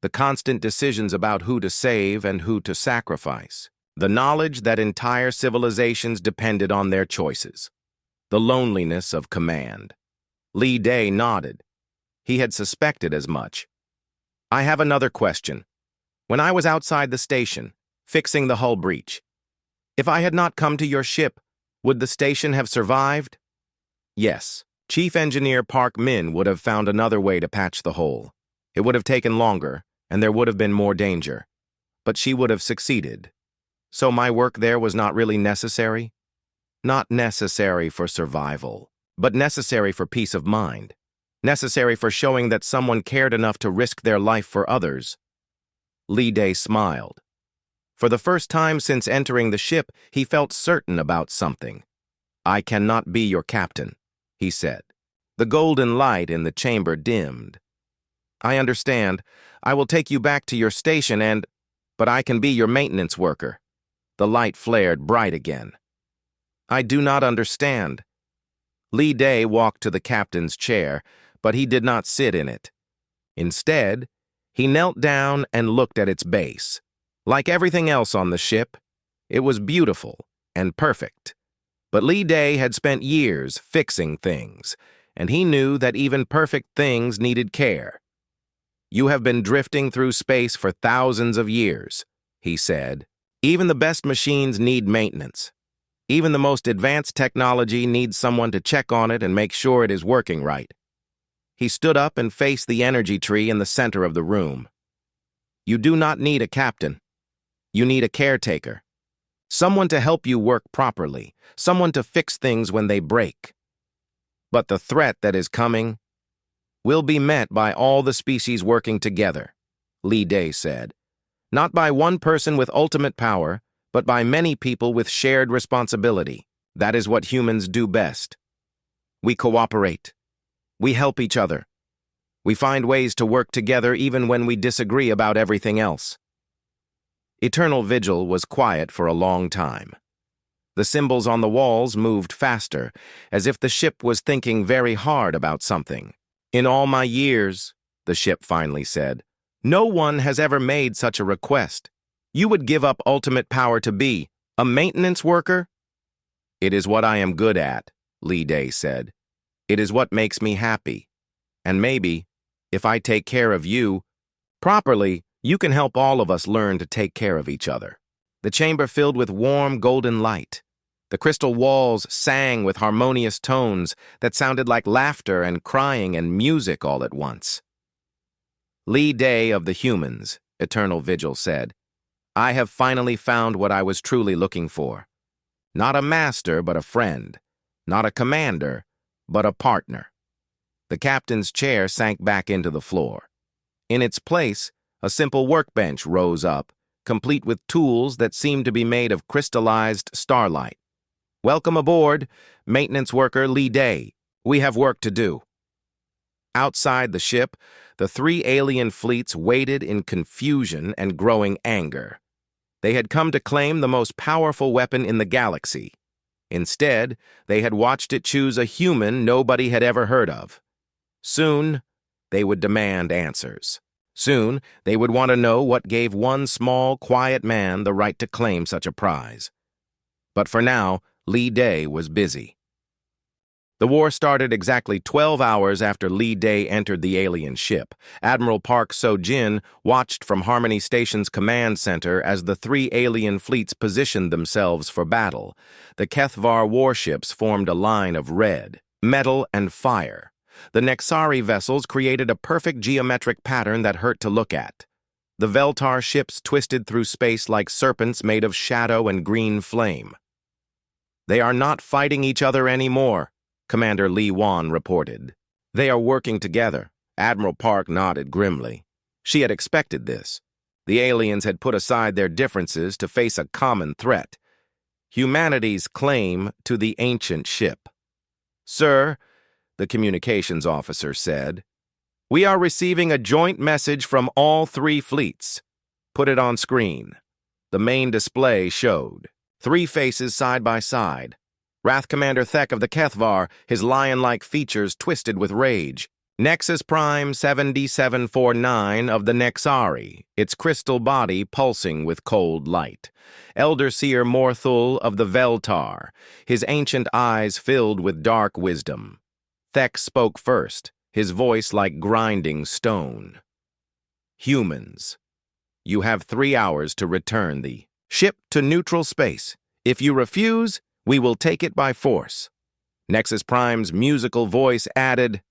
The constant decisions about who to save and who to sacrifice. The knowledge that entire civilizations depended on their choices. The loneliness of command. Lee Day nodded. He had suspected as much. I have another question. When I was outside the station, fixing the hull breach, if I had not come to your ship, would the station have survived? Yes. Chief Engineer Park Min would have found another way to patch the hole. It would have taken longer, and there would have been more danger. But she would have succeeded. So my work there was not really necessary? Not necessary for survival, but necessary for peace of mind. Necessary for showing that someone cared enough to risk their life for others. Lee Day smiled. For the first time since entering the ship, he felt certain about something. I cannot be your captain, he said. The golden light in the chamber dimmed. I understand. I will take you back to your station but I can be your maintenance worker. The light flared bright again. I do not understand. Lee Day walked to the captain's chair, but he did not sit in it. Instead, he knelt down and looked at its base. Like everything else on the ship, it was beautiful and perfect. But Lee Day had spent years fixing things, and he knew that even perfect things needed care. You have been drifting through space for thousands of years, he said. Even the best machines need maintenance. Even the most advanced technology needs someone to check on it and make sure it is working right. He stood up and faced the energy tree in the center of the room. You do not need a captain. You need a caretaker. Someone to help you work properly. Someone to fix things when they break. But the threat that is coming will be met by all the species working together, Lee Day said. Not by one person with ultimate power, but by many people with shared responsibility. That is what humans do best. We cooperate. We help each other. We find ways to work together even when we disagree about everything else. Eternal Vigil was quiet for a long time. The symbols on the walls moved faster, as if the ship was thinking very hard about something. "In all my years," the ship finally said, "no one has ever made such a request. You would give up ultimate power to be a maintenance worker?" "It is what I am good at," Lee Day said. "It is what makes me happy. And maybe, if I take care of you properly, you can help all of us learn to take care of each other." The chamber filled with warm, golden light. The crystal walls sang with harmonious tones that sounded like laughter and crying and music all at once. "Lee Day of the humans," Eternal Vigil said, "I have finally found what I was truly looking for. Not a master, but a friend. Not a commander, but a partner." The captain's chair sank back into the floor. In its place, a simple workbench rose up, complete with tools that seemed to be made of crystallized starlight. "Welcome aboard, maintenance worker Lee Day. We have work to do." Outside the ship, the three alien fleets waited in confusion and growing anger. They had come to claim the most powerful weapon in the galaxy. Instead, they had watched it choose a human nobody had ever heard of. Soon, they would demand answers. Soon, they would want to know what gave one small, quiet man the right to claim such a prize. But for now, Lee Day was busy. The war started exactly 12 hours after Lee Day entered the alien ship. Admiral Park So-jin watched from Harmony Station's command center as the three alien fleets positioned themselves for battle. The HFY warships formed a line of red, metal, and fire. The Nexari vessels created a perfect geometric pattern that hurt to look at. The Veltar ships twisted through space like serpents made of shadow and green flame. "They are not fighting each other anymore," Commander Lee Wan reported. "They are working together." Admiral Park nodded grimly. She had expected this. The aliens had put aside their differences to face a common threat: humanity's claim to the ancient ship. "Sir," the communications officer said, "we are receiving a joint message from all three fleets." "Put it on screen." The main display showed three faces side by side. Wrath Commander Thek of the HFY, his lion-like features twisted with rage. Nexus Prime 7749 of the Nexari, its crystal body pulsing with cold light. Elder Seer Morthul of the Veltar, his ancient eyes filled with dark wisdom. Thek spoke first, his voice like grinding stone. "Humans, you have 3 hours to return the ship to neutral space. If you refuse, we will take it by force." Nexus Prime's musical voice added,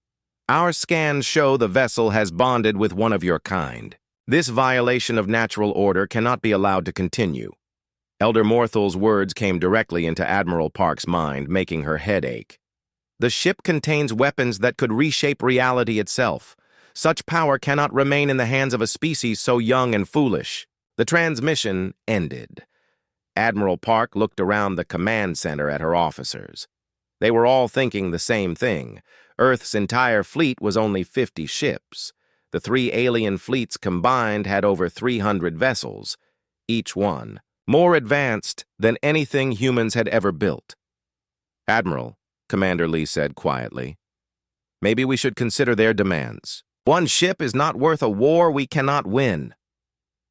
"Our scans show the vessel has bonded with one of your kind. This violation of natural order cannot be allowed to continue." Elder Morthul's words came directly into Admiral Park's mind, making her head ache. "The ship contains weapons that could reshape reality itself. Such power cannot remain in the hands of a species so young and foolish." The transmission ended. Admiral Park looked around the command center at her officers. They were all thinking the same thing. Earth's entire fleet was only 50 ships. The three alien fleets combined had over 300 vessels, each one more advanced than anything humans had ever built. "Admiral," Commander Lee said quietly, "maybe we should consider their demands. One ship is not worth a war we cannot win."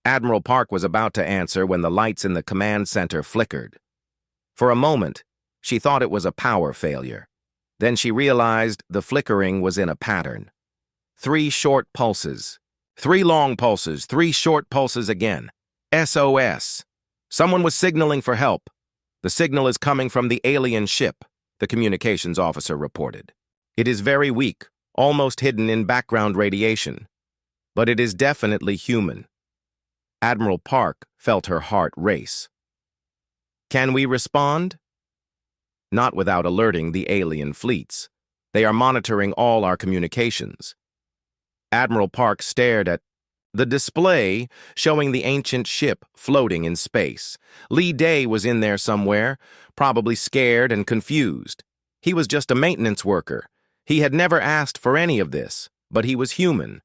Admiral Park was about to answer when the lights in the command center flickered. For a moment, she thought it was a power failure. Then she realized the flickering was in a pattern. 3 short pulses, 3 long pulses, 3 short pulses again. SOS. Someone was signaling for help. "The signal is coming from the alien ship," the communications officer reported. "It is very weak, almost hidden in background radiation. But it is definitely human." Admiral Park felt her heart race. "Can we respond?" "Not without alerting the alien fleets. They are monitoring all our communications." Admiral Park stared at The display showing the ancient ship floating in space. Lee Day was in there somewhere, probably scared and confused. He was just a maintenance worker. He had never asked for any of this, but he was human,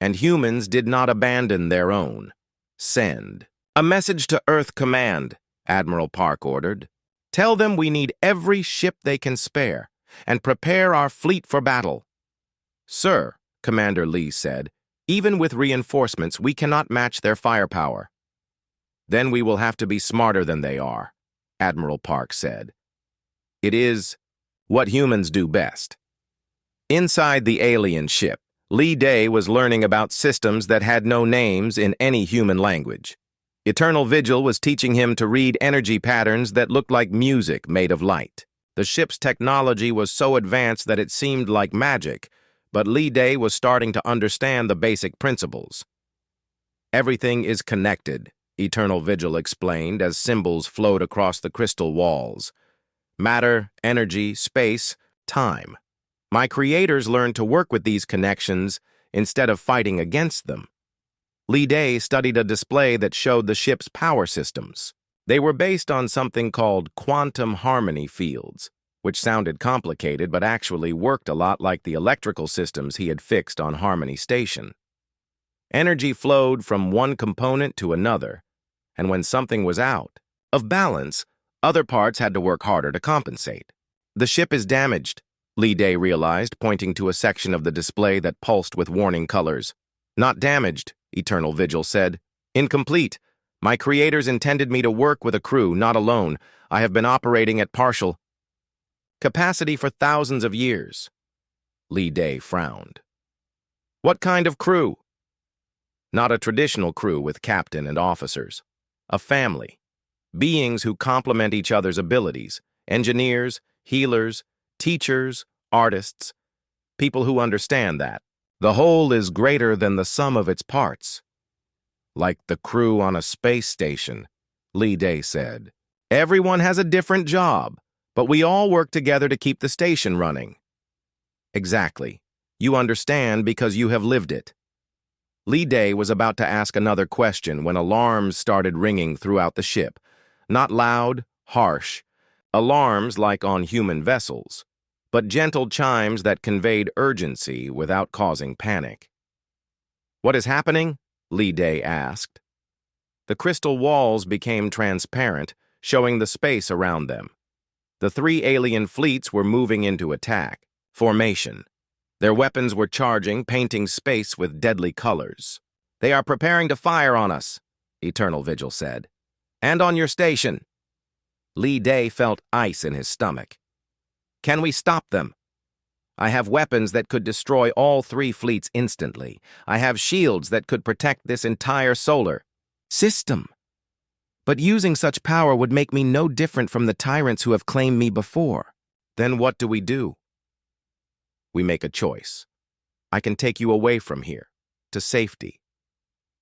and humans did not abandon their own. Send. A message to Earth Command, Admiral Park ordered. Tell them we need every ship they can spare, and prepare our fleet for battle. Sir, Commander Lee said, even with reinforcements, we cannot match their firepower. Then we will have to be smarter than they are, Admiral Park said. It is what humans do best. Inside the alien ship, Lee Day was learning about systems that had no names in any human language. Eternal Vigil was teaching him to read energy patterns that looked like music made of light. The ship's technology was so advanced that it seemed like magic, but Lee Day was starting to understand the basic principles. Everything is connected, Eternal Vigil explained as symbols flowed across the crystal walls. Matter, energy, space, time. My creators learned to work with these connections instead of fighting against them. Lee Day studied a display that showed the ship's power systems. They were based on something called quantum harmony fields, which sounded complicated but actually worked a lot like the electrical systems he had fixed on Harmony Station. Energy flowed from one component to another, and when something was out of balance, other parts had to work harder to compensate. The ship is damaged, Lee Day realized, pointing to a section of the display that pulsed with warning colors. Not damaged, Eternal Vigil said. Incomplete. My creators intended me to work with a crew, not alone. I have been operating at partial capacity for thousands of years. Lee Day frowned. What kind of crew? Not a traditional crew with captain and officers. A family. Beings who complement each other's abilities. Engineers, healers, teachers, artists. People who understand that. The whole is greater than the sum of its parts. Like the crew on a space station, Lee Day said. Everyone has a different job, but we all work together to keep the station running. Exactly. You understand because you have lived it. Lee Day was about to ask another question when alarms started ringing throughout the ship. Not loud, harsh. Alarms like on human vessels, but gentle chimes that conveyed urgency without causing panic. What is happening? Lee Day asked. The crystal walls became transparent, showing the space around them. The three alien fleets were moving into attack. Formation. Their weapons were charging, painting space with deadly colors. They are preparing to fire on us, Eternal Vigil said. And on your station. Lee Day felt ice in his stomach. Can we stop them? I have weapons that could destroy all three fleets instantly. I have shields that could protect this entire solar system. But using such power would make me no different from the tyrants who have claimed me before. Then what do? We make a choice. I can take you away from here, to safety.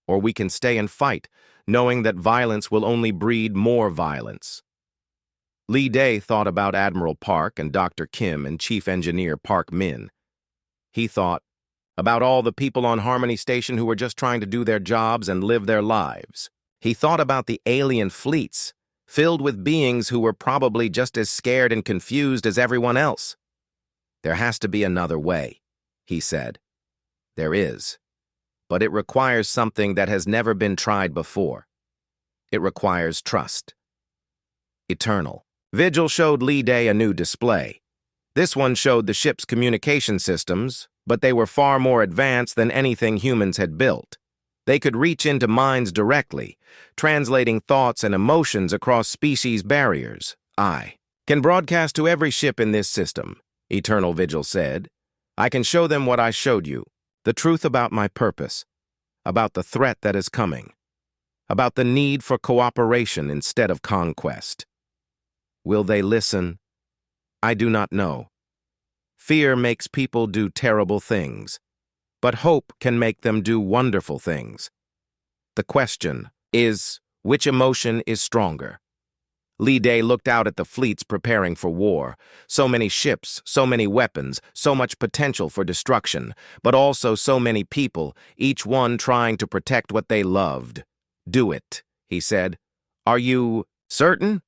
Or we can stay and fight, knowing that violence will only breed more violence. Lee Day thought about Admiral Park and Dr. Kim and Chief Engineer Park Min. He thought about all the people on Harmony Station who were just trying to do their jobs and live their lives. He thought about the alien fleets, filled with beings who were probably just as scared and confused as everyone else. There has to be another way, he said. There is, but it requires something that has never been tried before. It requires trust. Eternal. Vigil showed Lee Day a new display. This one showed the ship's communication systems, but they were far more advanced than anything humans had built. They could reach into minds directly, translating thoughts and emotions across species barriers. I can broadcast to every ship in this system, Eternal Vigil said. I can show them what I showed you, the truth about my purpose, about the threat that is coming, about the need for cooperation instead of conquest. Will they listen? I do not know. Fear makes people do terrible things, but hope can make them do wonderful things. The question is, which emotion is stronger? Li Day looked out at the fleets preparing for war. So many ships, so many weapons, so much potential for destruction, but also so many people, each one trying to protect what they loved. "Do it," he said. "Are you certain?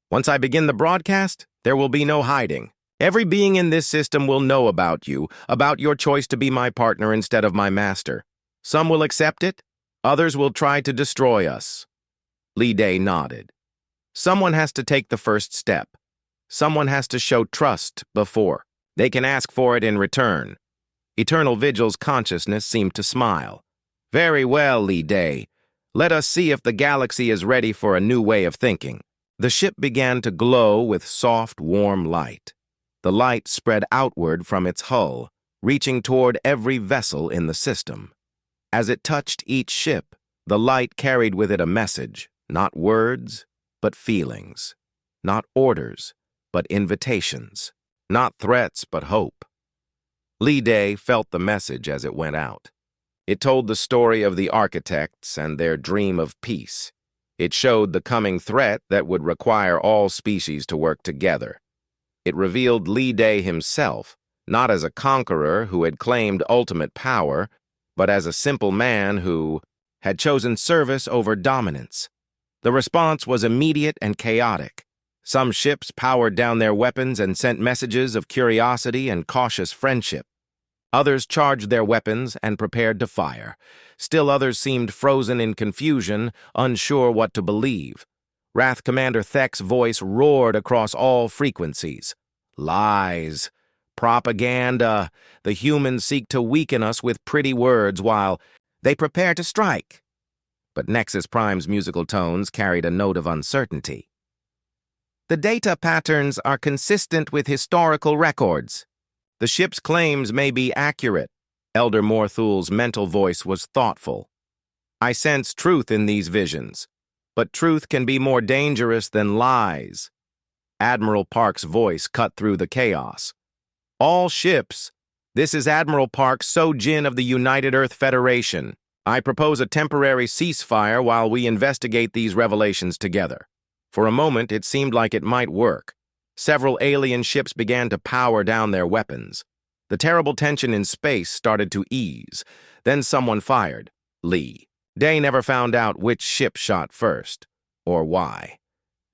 Once I begin the broadcast, there will be no hiding. Every being in this system will know about you, about your choice to be my partner instead of my master. Some will accept it, others will try to destroy us." Li Day nodded. Someone has to take the first step. Someone has to show trust before they can ask for it in return. Eternal Vigil's consciousness seemed to smile. "Very well, Li Day. Let us see if the galaxy is ready for a new way of thinking." The ship began to glow with soft, warm light. The light spread outward from its hull, reaching toward every vessel in the system. As it touched each ship, the light carried with it a message, not words, but feelings, not orders, but invitations, not threats, but hope. Li Day felt the message as it went out. It told the story of the architects and their dream of peace. It showed the coming threat that would require all species to work together. It revealed Li Day himself, not as a conqueror who had claimed ultimate power, but as a simple man who had chosen service over dominance. The response was immediate and chaotic. Some ships powered down their weapons and sent messages of curiosity and cautious friendship. Others charged their weapons and prepared to fire. Still others seemed frozen in confusion, unsure what to believe. Wrath Commander Thek's voice roared across all frequencies. "Lies. Propaganda. The humans seek to weaken us with pretty words while they prepare to strike." But Nexus Prime's musical tones carried a note of uncertainty. "The data patterns are consistent with historical records. The ship's claims may be accurate." Elder Morthul's mental voice was thoughtful. "I sense truth in these visions, but truth can be more dangerous than lies." Admiral Park's voice cut through the chaos. "All ships. This is Admiral Park Sojin of the United Earth Federation. I propose a temporary ceasefire while we investigate these revelations together." For a moment, it seemed like it might work. Several alien ships began to power down their weapons. The terrible tension in space started to ease. Then someone fired. Li Day never found out which ship shot first, or why.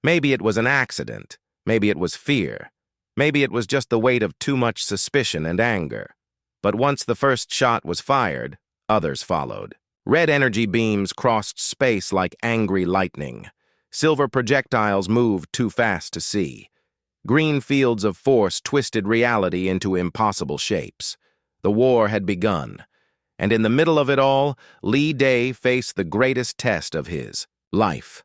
Maybe it was an accident. Maybe it was fear. Maybe it was just the weight of too much suspicion and anger. But once the first shot was fired, others followed. Red energy beams crossed space like angry lightning. Silver projectiles moved too fast to see. Green fields of force twisted reality into impossible shapes. The war had begun, and in the middle of it all, Li Day faced the greatest test of his life.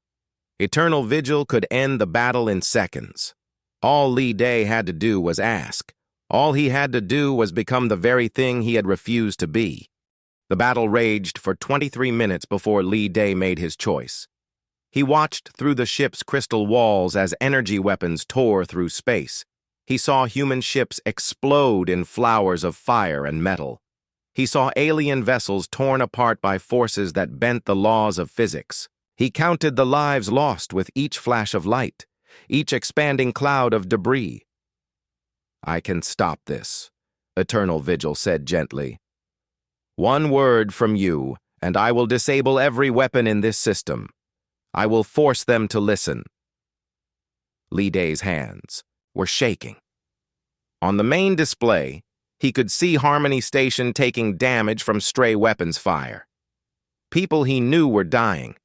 Eternal Vigil could end the battle in seconds. All Li Day had to do was ask. All he had to do was become the very thing he had refused to be. The battle raged for 23 minutes before Li Day made his choice. He watched through the ship's crystal walls as energy weapons tore through space. He saw human ships explode in flowers of fire and metal. He saw alien vessels torn apart by forces that bent the laws of physics. He counted the lives lost with each flash of light, each expanding cloud of debris. "I can stop this," Eternal Vigil said gently. "One word from you, and I will disable every weapon in this system. I will force them to listen." Li Day's hands were shaking. On the main display, he could see Harmony Station taking damage from stray weapons fire. People he knew were dying.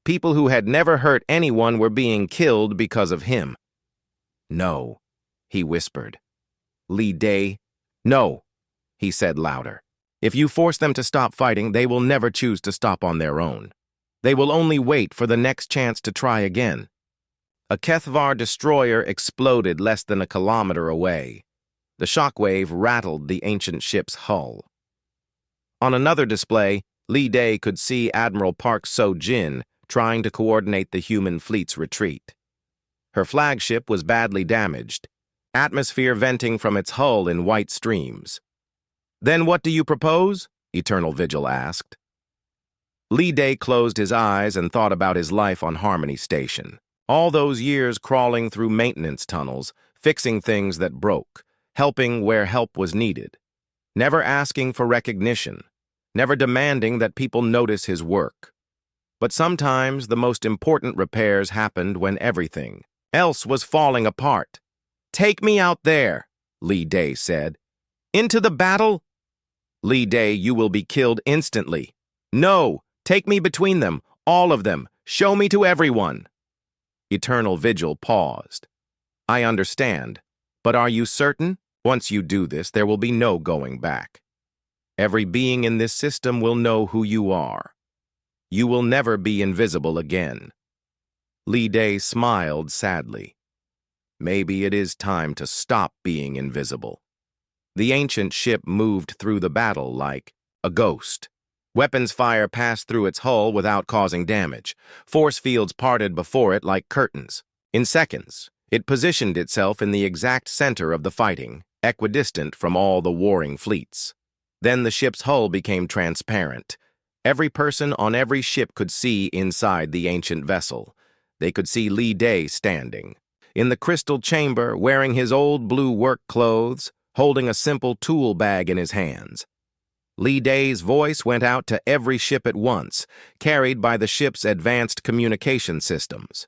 People who had never hurt anyone were being killed because of him. "No," he whispered. "Li Day, no," he said louder. "If you force them to stop fighting, they will never choose to stop on their own. They will only wait for the next chance to try again." A Kethvar destroyer exploded less than a kilometer away. The shockwave rattled the ancient ship's hull. On another display, Li Day could see Admiral Park Sojin trying to coordinate the human fleet's retreat. Her flagship was badly damaged, atmosphere venting from its hull in white streams. "Then what do you propose?" Eternal Vigil asked. Li Day closed his eyes and thought about his life on Harmony Station. All those years crawling through maintenance tunnels, fixing things that broke, helping where help was needed, never asking for recognition, never demanding that people notice his work. But sometimes the most important repairs happened when everything else was falling apart. "Take me out there," Lee Day said. "Into the battle?" "Lee Day, you will be killed instantly." "No, take me between them, all of them. Show me to everyone." Eternal Vigil paused. "I understand, but are you certain? Once you do this, there will be no going back. Every being in this system will know who you are. You will never be invisible again." Lee Day smiled sadly. Maybe it is time to stop being invisible. The ancient ship moved through the battle like a ghost. Weapons fire passed through its hull without causing damage. Force fields parted before it like curtains. In seconds, it positioned itself in the exact center of the fighting, equidistant from all the warring fleets. Then the ship's hull became transparent. Every person on every ship could see inside the ancient vessel. They could see Lee Day standing in the crystal chamber, wearing his old blue work clothes, holding a simple tool bag in his hands. Lee Day's voice went out to every ship at once, carried by the ship's advanced communication systems.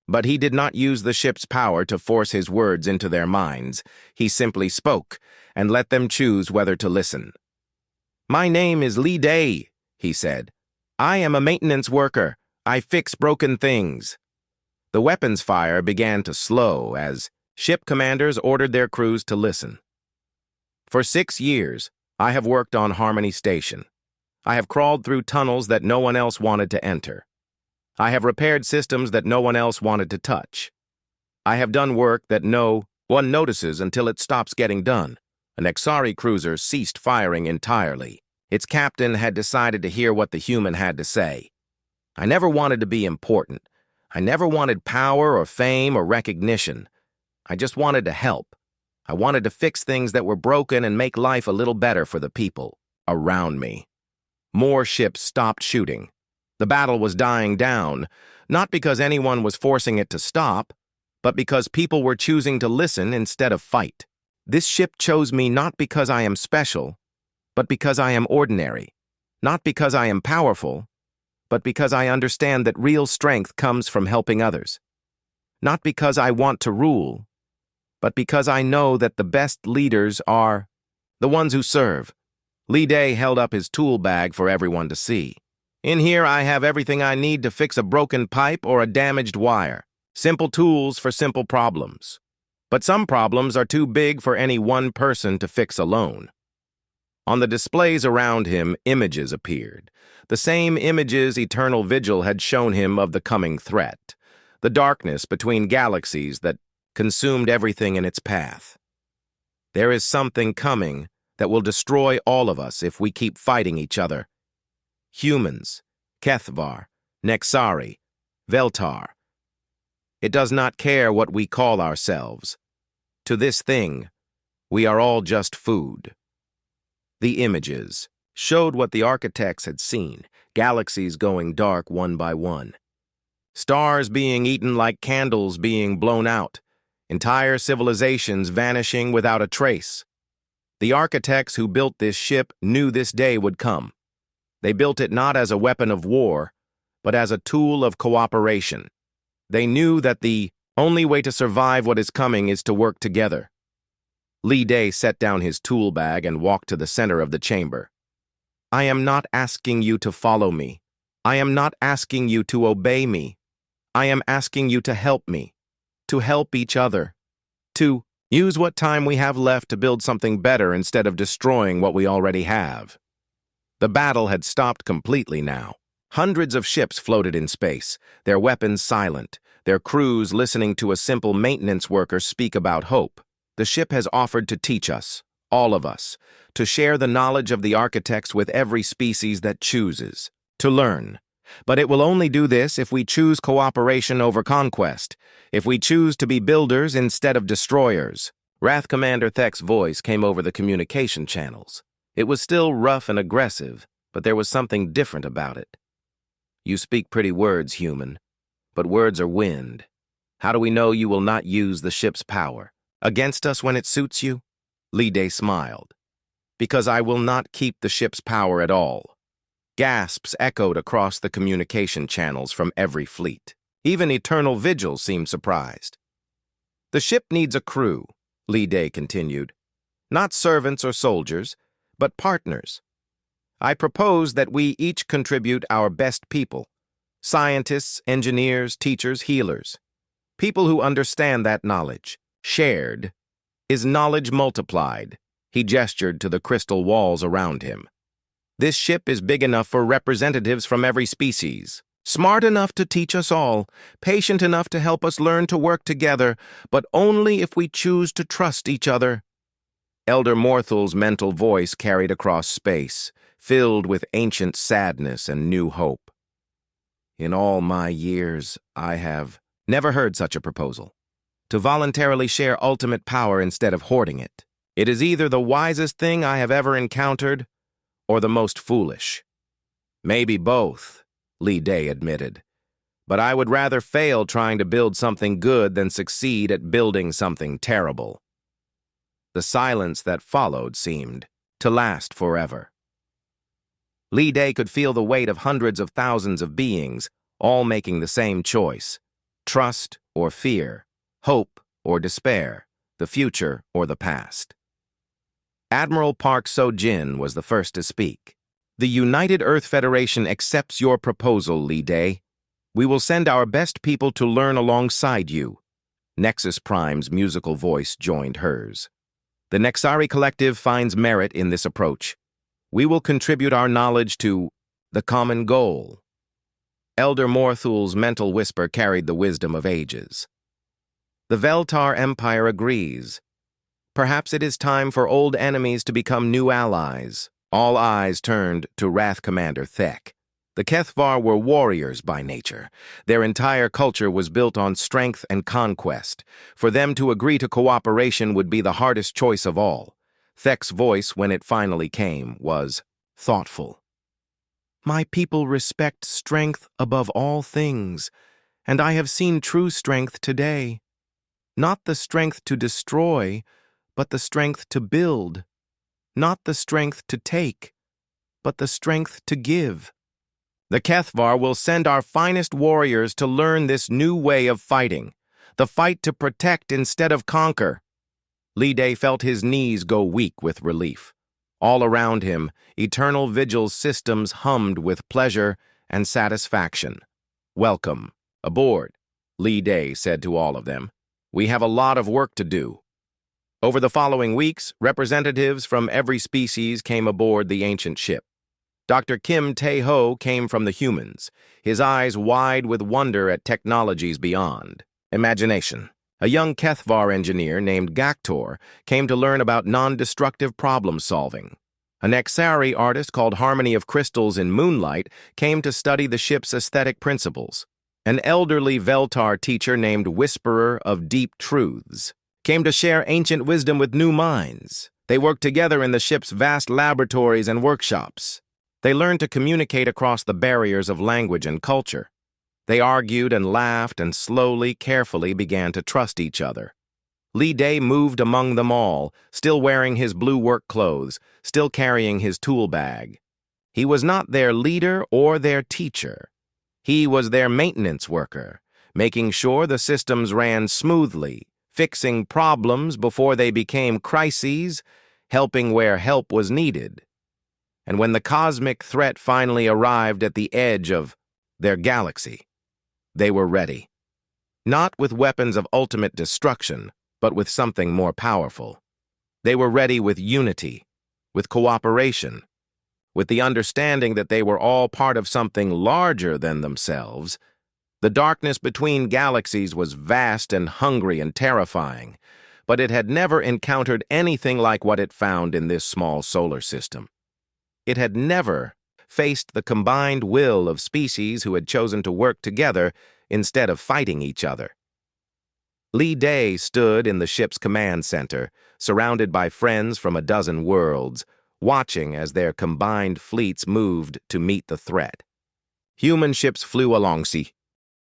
But he did not use the ship's power to force his words into their minds. He simply spoke and let them choose whether to listen. "My name is Lee Day," he said. "I am a maintenance worker. I fix broken things." The weapons fire began to slow as ship commanders ordered their crews to listen. "For 6 years, I have worked on Harmony Station. I have crawled through tunnels that no one else wanted to enter. I have repaired systems that no one else wanted to touch. I have done work that no one notices until it stops getting done." An Exari cruiser ceased firing entirely. Its captain had decided to hear what the human had to say. "I never wanted to be important. I never wanted power or fame or recognition. I just wanted to help. I wanted to fix things that were broken and make life a little better for the people around me." More ships stopped shooting. The battle was dying down, not because anyone was forcing it to stop, but because people were choosing to listen instead of fight. "This ship chose me not because I am special, but because I am ordinary. Not because I am powerful, but because I understand that real strength comes from helping others. Not because I want to rule, but because I know that the best leaders are the ones who serve." Lee Day held up his tool bag for everyone to see. "In here I have everything I need to fix a broken pipe or a damaged wire. Simple tools for simple problems. But some problems are too big for any one person to fix alone." On the displays around him, images appeared. The same images Eternal Vigil had shown him of the coming threat. The darkness between galaxies that consumed everything in its path. "There is something coming that will destroy all of us if we keep fighting each other. Humans, Kethvar, Nexari, Veltar. It does not care what we call ourselves. To this thing, we are all just food." The images showed what the architects had seen, galaxies going dark one by one. Stars being eaten like candles being blown out, entire civilizations vanishing without a trace. The architects who built this ship knew this day would come. They built it not as a weapon of war, but as a tool of cooperation. They knew that the only way to survive what is coming is to work together. Lee Day set down his tool bag and walked to the center of the chamber. "I am not asking you to follow me. I am not asking you to obey me. I am asking you to help me, to help each other, to use what time we have left to build something better instead of destroying what we already have." The battle had stopped completely now. Hundreds of ships floated in space, their weapons silent, their crews listening to a simple maintenance worker speak about hope. The ship has offered to teach us, all of us, to share the knowledge of the architects with every species that chooses, to learn. But it will only do this if we choose cooperation over conquest, if we choose to be builders instead of destroyers. Wrath Commander Thek's voice came over the communication channels. It was still rough and aggressive, but there was something different about it. "You speak pretty words, human. But words are wind. How do we know you will not use the ship's power? Against us when it suits you? Li Day smiled. Because I will not keep the ship's power at all. Gasps echoed across the communication channels from every fleet. Even Eternal Vigil seemed surprised. The ship needs a crew, Li Day continued. Not servants or soldiers, but partners. I propose that we each contribute our best people. Scientists, engineers, teachers, healers. People who understand that knowledge, shared, is knowledge multiplied. He gestured to the crystal walls around him. This ship is big enough for representatives from every species. Smart enough to teach us all, patient enough to help us learn to work together, but only if we choose to trust each other. Elder Morthul's mental voice carried across space, filled with ancient sadness and new hope. In all my years, I have never heard such a proposal. To voluntarily share ultimate power instead of hoarding it. It is either the wisest thing I have ever encountered, or the most foolish. Maybe both, Li Day admitted. But I would rather fail trying to build something good than succeed at building something terrible. The silence that followed seemed to last forever. Li Day could feel the weight of hundreds of thousands of beings, all making the same choice. Trust or fear, hope or despair, the future or the past. Admiral Park So-jin was the first to speak. The United Earth Federation accepts your proposal, Li Day. We will send our best people to learn alongside you. Nexus Prime's musical voice joined hers. The Nexari Collective finds merit in this approach. We will contribute our knowledge to the common goal. Elder Morthul's mental whisper carried the wisdom of ages. The Veltar Empire agrees. Perhaps it is time for old enemies to become new allies. All eyes turned to Wrath Commander Thek. The Kethvar were warriors by nature. Their entire culture was built on strength and conquest. For them to agree to cooperation would be the hardest choice of all. Thek's voice, when it finally came, was thoughtful. My people respect strength above all things, and I have seen true strength today. Not the strength to destroy, but the strength to build. Not the strength to take, but the strength to give. The Kethvar will send our finest warriors to learn this new way of fighting, the fight to protect instead of conquer. Li Day felt his knees go weak with relief. All around him, Eternal Vigil's systems hummed with pleasure and satisfaction. Welcome, aboard, Li Day said to all of them. We have a lot of work to do. Over the following weeks, representatives from every species came aboard the ancient ship. Dr. Kim Tae-ho came from the humans, his eyes wide with wonder at technologies beyond imagination. A young Kethvar engineer named Gaktor came to learn about non-destructive problem-solving. A Nexari artist called Harmony of Crystals in Moonlight came to study the ship's aesthetic principles. An elderly Veltar teacher named Whisperer of Deep Truths came to share ancient wisdom with new minds. They worked together in the ship's vast laboratories and workshops. They learned to communicate across the barriers of language and culture. They argued and laughed and slowly, carefully began to trust each other. Li Day moved among them all, still wearing his blue work clothes, still carrying his tool bag. He was not their leader or their teacher. He was their maintenance worker, making sure the systems ran smoothly, fixing problems before they became crises, helping where help was needed. And when the cosmic threat finally arrived at the edge of their galaxy, they were ready. Not with weapons of ultimate destruction, but with something more powerful. They were ready with unity, with cooperation, with the understanding that they were all part of something larger than themselves. The darkness between galaxies was vast and hungry and terrifying, but it had never encountered anything like what it found in this small solar system. It had never faced the combined will of species who had chosen to work together instead of fighting each other. Li Day stood in the ship's command center, surrounded by friends from a dozen worlds, watching as their combined fleets moved to meet the threat. Human ships flew alongside,